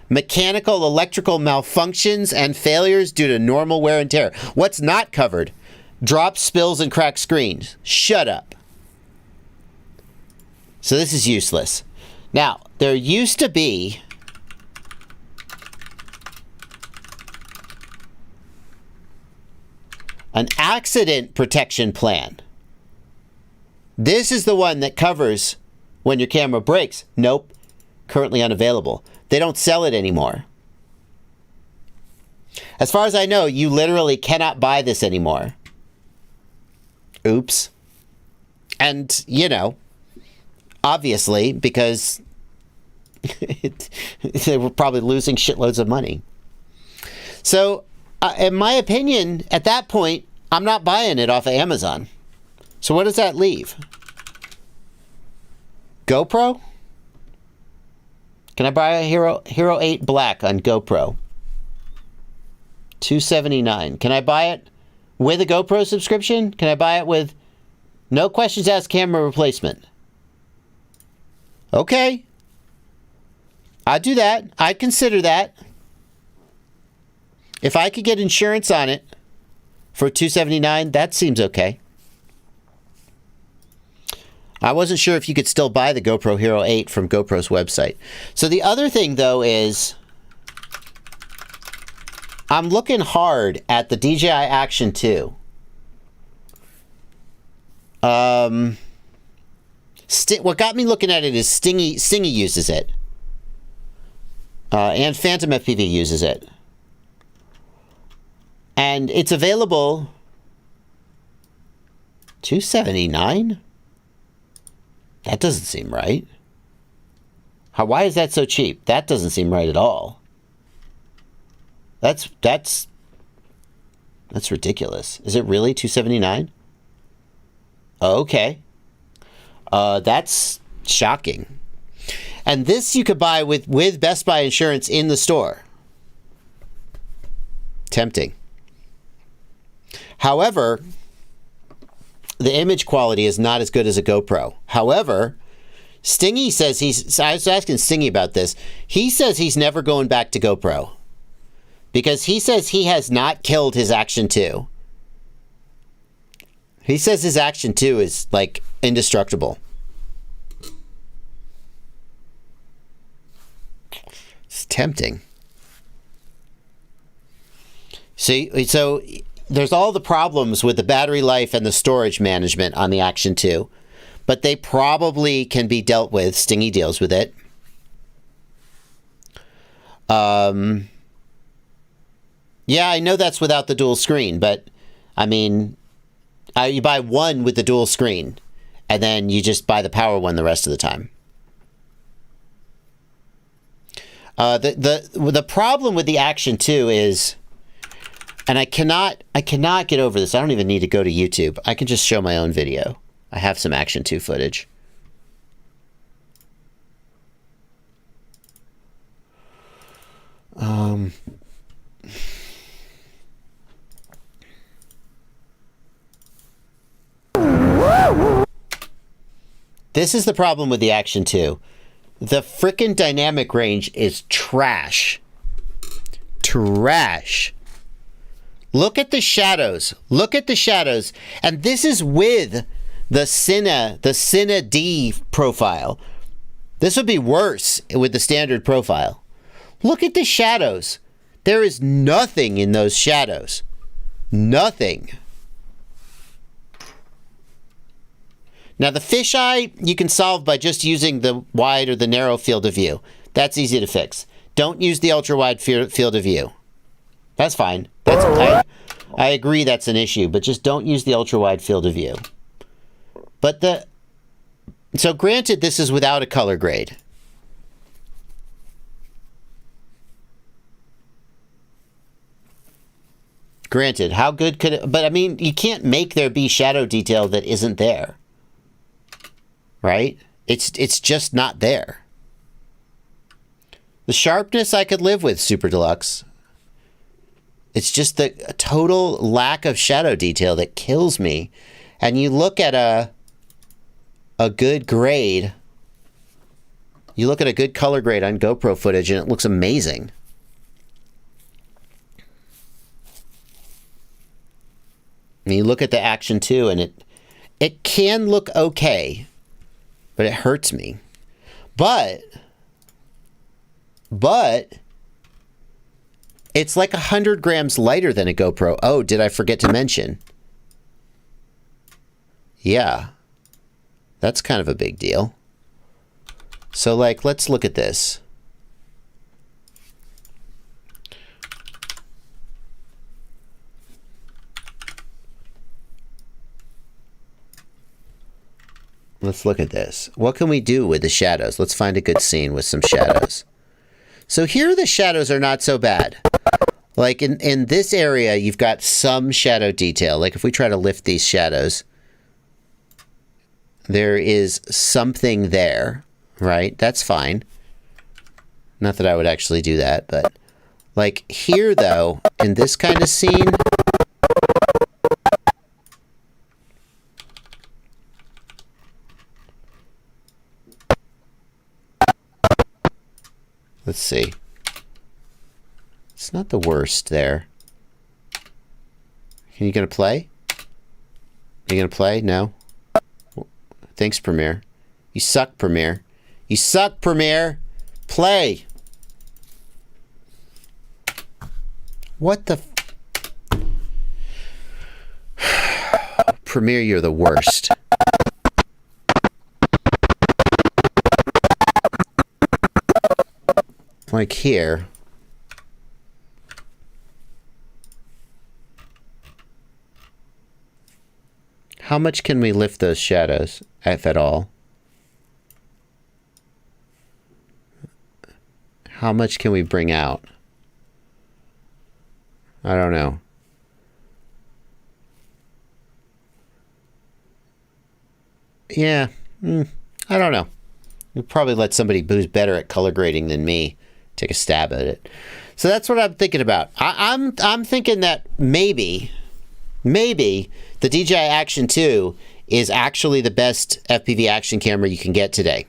B: mechanical electrical malfunctions and failures due to normal wear and tear. What's not covered? Drops, spills, and cracked screens. Shut up. So this is useless. Now, there used to be an accident protection plan. This is the one that covers when your camera breaks. Nope. Currently unavailable. They don't sell it anymore. As far as I know, you literally cannot buy this anymore. Oops. And, you know, obviously, because they were probably losing shitloads of money. So, in my opinion, at that point, I'm not buying it off of Amazon. So what does that leave? GoPro? Can I buy a Hero 8 Black on GoPro? $279. Can I buy it with a GoPro subscription? Can I buy it with no questions asked camera replacement? Okay. I'd do that. I'd consider that. If I could get insurance on it for $279, that seems okay. I wasn't sure if you could still buy the GoPro Hero 8 from GoPro's website. So the other thing, though, is I'm looking hard at the DJI Action 2. What got me looking at it is Stingy uses it. And Phantom FPV uses it. And it's available $279? That doesn't seem right. Why is that so cheap? That doesn't seem right at all. That's ridiculous. Is it really $279? Okay. That's shocking. And this you could buy with Best Buy insurance in the store. Tempting. However, the image quality is not as good as a GoPro. However, Stingy says I was asking Stingy about this. He says he's never going back to GoPro. Because he says he has not killed his Action 2. He says his Action 2 is, like, indestructible. It's tempting. See, so there's all the problems with the battery life and the storage management on the Action 2. But they probably can be dealt with. Stingy deals with it. Yeah, I know that's without the dual screen, but I mean, You buy one with the dual screen, and then you just buy the power one the rest of the time. The problem with the Action 2 is, and I cannot get over this. I don't even need to go to YouTube. I can just show my own video. I have some Action 2 footage. This is the problem with the Action 2. The frickin' dynamic range is trash. Trash. Look at the shadows. Look at the shadows. And this is with the Cine D profile. This would be worse with the standard profile. Look at the shadows. There is nothing in those shadows. Nothing. Now the fisheye you can solve by just using the wide or the narrow field of view. That's easy to fix. Don't use the ultra wide field of view. That's fine. I agree that's an issue, but just don't use the ultra wide field of view. But so granted, this is without a color grade. Granted, how good could it, but I mean, you can't make there be shadow detail that isn't there. Right? It's just not there. The sharpness I could live with, Super Deluxe. It's just the total lack of shadow detail that kills me. And you look at a good grade. You look at a good color grade on GoPro footage and it looks amazing. And you look at the Action 2 and it can look okay. But it hurts me. But it's like 100 grams lighter than a GoPro. Oh, did I forget to mention? Yeah. That's kind of a big deal. So, like, let's look at this. Let's look at this. What can we do with the shadows? Let's find a good scene with some shadows. So here the shadows are not so bad. Like in this area, you've got some shadow detail. Like if we try to lift these shadows, there is something there, right? That's fine. Not that I would actually do that, but like here though, in this kind of scene, let's see. It's not the worst there. Are you going to play? Are you going to play? No? Thanks, Premiere. You suck, Premiere. You suck, Premiere. Play. What the... Premiere, you're the worst. Like here. How much can we lift those shadows, if at all? How much can we bring out? I don't know. Yeah, I don't know. We'll probably let somebody who's better at color grading than me take a stab at it. So that's what I'm thinking about. I'm thinking that maybe the DJI Action 2 is actually the best FPV action camera you can get today.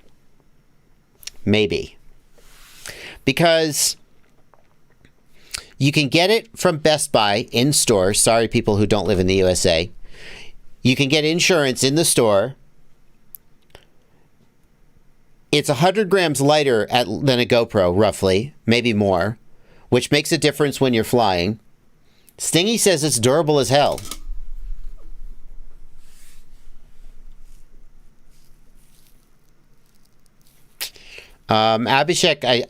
B: Maybe. Because you can get it from Best Buy in store. Sorry, people who don't live in the USA. You can get insurance in the store. It's 100 grams lighter than a GoPro, roughly, maybe more, which makes a difference when you're flying. Stingy says it's durable as hell. Abhishek,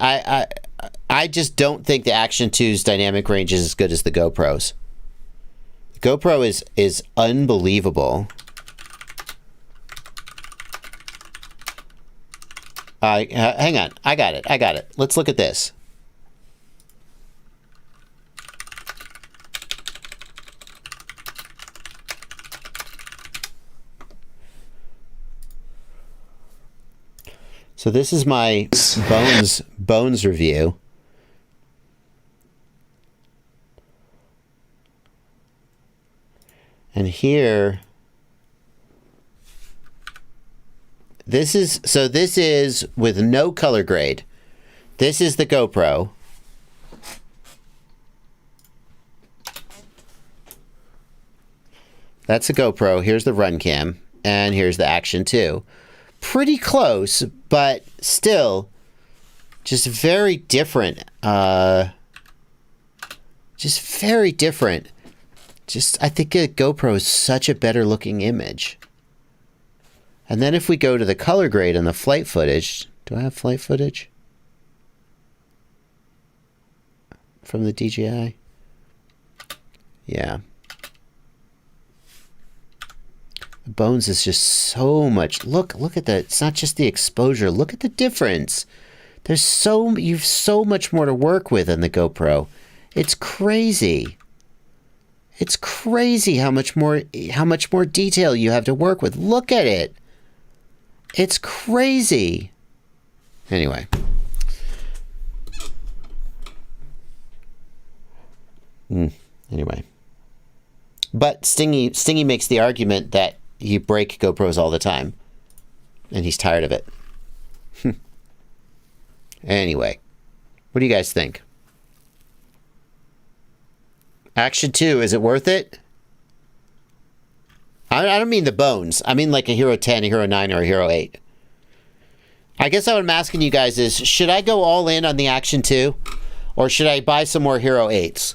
B: I just don't think the Action 2's dynamic range is as good as the GoPro's. GoPro is unbelievable. Hang on. I got it. Let's look at this. So this is my bones review. And here, this is with no color grade. This is the GoPro. That's the GoPro. Here's the run cam. And here's the Action 2. Pretty close, but still just very different. Just very different. I think a GoPro is such a better looking image. And then if we go to the color grade and the flight footage, do I have flight footage from the DJI? Yeah. The bones is just so much. Look at that. It's not just the exposure. Look at the difference. You've so much more to work with in the GoPro. It's crazy. It's crazy how much more detail you have to work with. Look at it. It's crazy. Anyway. Anyway. But Stingy makes the argument that you break GoPros all the time. And he's tired of it. Anyway. What do you guys think? Action 2, is it worth it? I don't mean the bones. I mean like a Hero 10, a Hero 9, or a Hero 8. I guess what I'm asking you guys is, should I go all in on the Action 2? Or should I buy some more Hero 8s?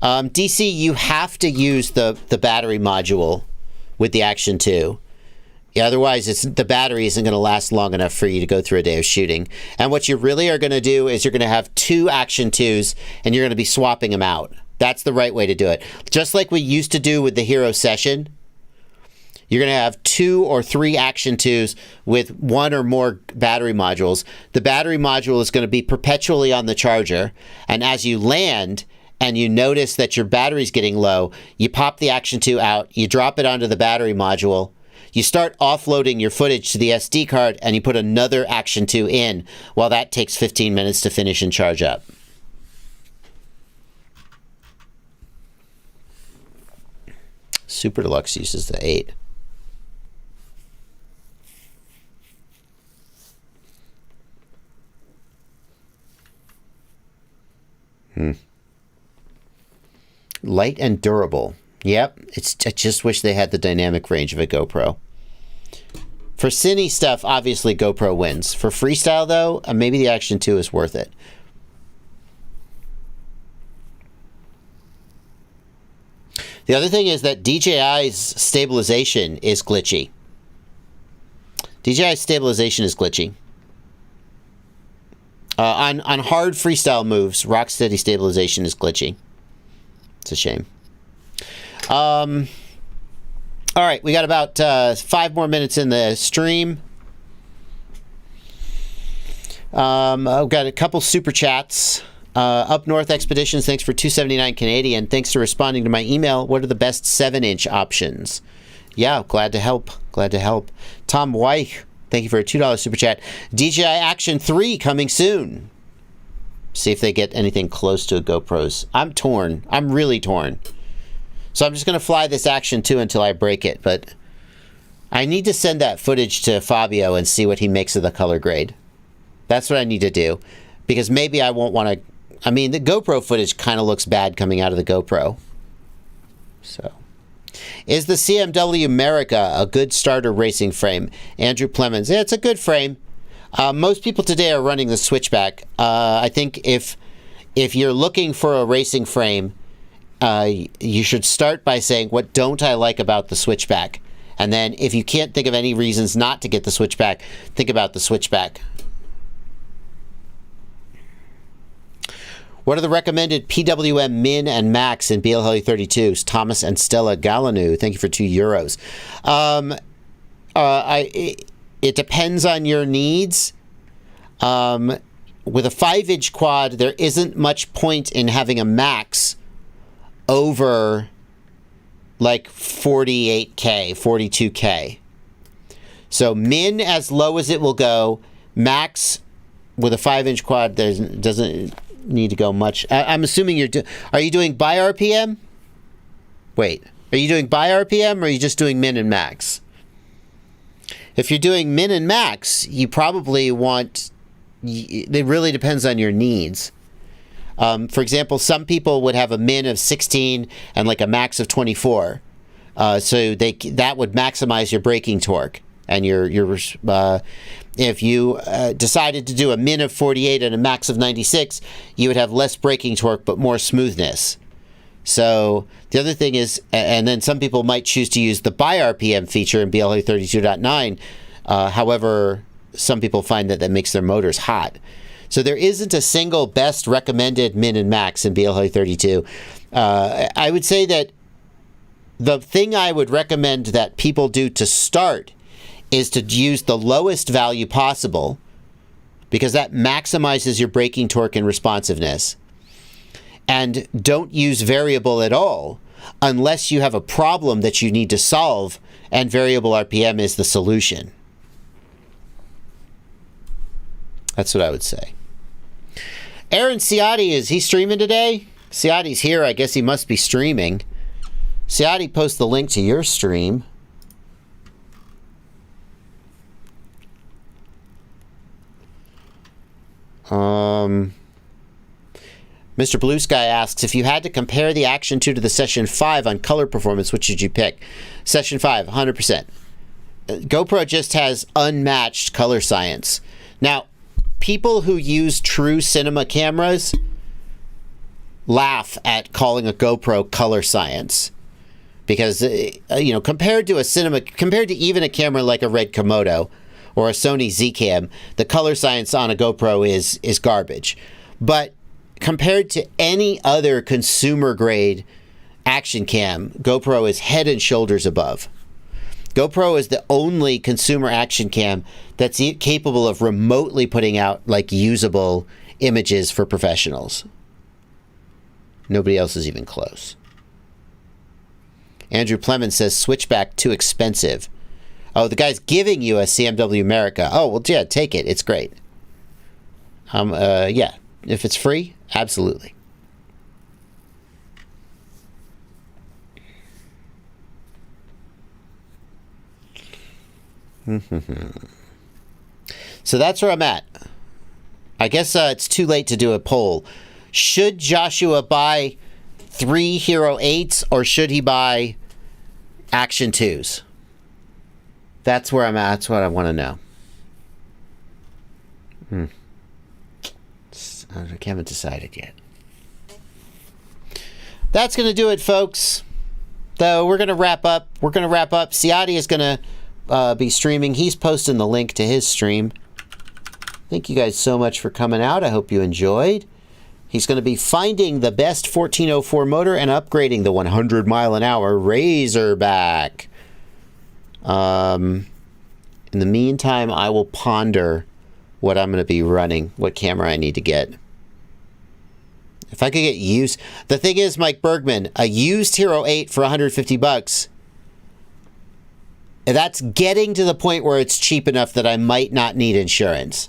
B: DC, you have to use the battery module with the Action 2. Yeah, otherwise, the battery isn't going to last long enough for you to go through a day of shooting. And what you really are going to do is you're going to have 2 Action 2s, and you're going to be swapping them out. That's the right way to do it. Just like we used to do with the Hero Session, you're going to have 2 or 3 Action 2s with 1 or more battery modules. The battery module is going to be perpetually on the charger, and as you land and you notice that your battery's getting low, you pop the Action 2 out, you drop it onto the battery module, you start offloading your footage to the SD card, and you put another Action 2 in, while that takes 15 minutes to finish and charge up. Super Deluxe uses the 8. Light and durable. Yep, I just wish they had the dynamic range of a GoPro. For cine stuff, obviously GoPro wins. For freestyle, though, maybe the Action 2 is worth it. The other thing is that DJI's stabilization is glitchy. DJI's stabilization is glitchy. On hard freestyle moves, rock-steady stabilization is glitchy. It's a shame. All right, we got about 5 more minutes in the stream. I've got a couple super chats. Up North Expeditions, thanks for $2.79 Canadian. Thanks for responding to my email. What are the best 7-inch options? Yeah, glad to help. Glad to help. Tom Weich, thank you for a $2 super chat. DJI Action 3 coming soon. See if they get anything close to a GoPro's. I'm torn. I'm really torn. So I'm just going to fly this Action 2 until I break it. But I need to send that footage to Fabio and see what he makes of the color grade. That's what I need to do. Because maybe I won't want to... I mean, the GoPro footage kind of looks bad coming out of the GoPro. So... Is the CMW America a good starter racing frame? Andrew Plemons. Yeah, it's a good frame. Most people today are running the Switchback. I think if you're looking for a racing frame, you should start by saying, what don't I like about the Switchback? And then if you can't think of any reasons not to get the Switchback, think about the Switchback. What are the recommended PWM min and max in BLH32s? Thomas and Stella Galanou. Thank you for €2. It depends on your needs. With a 5-inch quad, there isn't much point in having a max over like 48K, 42K. So min as low as it will go, max with a 5-inch quad doesn't need to go much. I'm assuming are you doing by RPM? Wait, are you doing by RPM or are you just doing min and max? If you're doing min and max, you probably want, it really depends on your needs. For example, some people would have a min of 16 and like a max of 24. So that would maximize your braking torque. And if you decided to do a min of 48 and a max of 96, you would have less braking torque but more smoothness. So the other thing is, and then some people might choose to use the by RPM feature in BLA 32.9. However, some people find that makes their motors hot. So there isn't a single best recommended min and max in BLA 32. I would say that the thing I would recommend that people do to start is to use the lowest value possible, because that maximizes your braking torque and responsiveness. And don't use variable at all unless you have a problem that you need to solve, and variable RPM is the solution. That's what I would say. Aaron Ciotti, is he streaming today? Ciotti's here. I guess he must be streaming. Ciotti, post the link to your stream. Mr. Blue Sky asks, if you had to compare the Action 2 to the Session 5 on color performance, which should you pick? Session 5, 100%. GoPro just has unmatched color science. Now, people who use true cinema cameras laugh at calling a GoPro color science, because compared to even a camera like a Red Komodo or a Sony Z-Cam, the color science on a GoPro is garbage. But compared to any other consumer grade action cam, GoPro is head and shoulders above. GoPro is the only consumer action cam that's capable of remotely putting out like usable images for professionals. Nobody else is even close. Andrew Plemons says switchback too expensive. Oh, the guy's giving you a CMW America. Oh, well, yeah, take it. It's great. Yeah, if it's free, absolutely. So that's where I'm at. I guess it's too late to do a poll. Should Joshua buy 3 Hero 8s or should he buy Action 2s? That's where I'm at. That's what I want to know. I haven't decided yet. That's going to do it, folks. Though we're going to wrap up. Ciotti is going to be streaming. He's posting the link to his stream. Thank you guys so much for coming out. I hope you enjoyed. He's going to be finding the best 1404 motor and upgrading the 100 mile an hour Razorback. In the meantime, I will ponder what I'm going to be running, what camera I need to get. If I could get used... The thing is, Mike Bergman, a used Hero 8 for $150, that's getting to the point where it's cheap enough that I might not need insurance.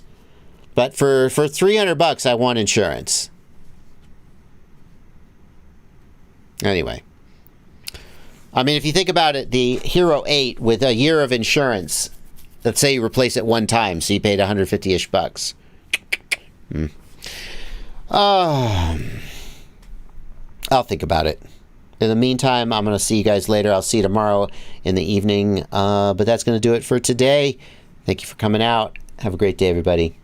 B: But for $300, I want insurance. Anyway. I mean, if you think about it, the Hero 8 with a year of insurance, let's say you replace it one time, so you paid $150-ish bucks. I'll think about it. In the meantime, I'm going to see you guys later. I'll see you tomorrow in the evening. But that's going to do it for today. Thank you for coming out. Have a great day, everybody.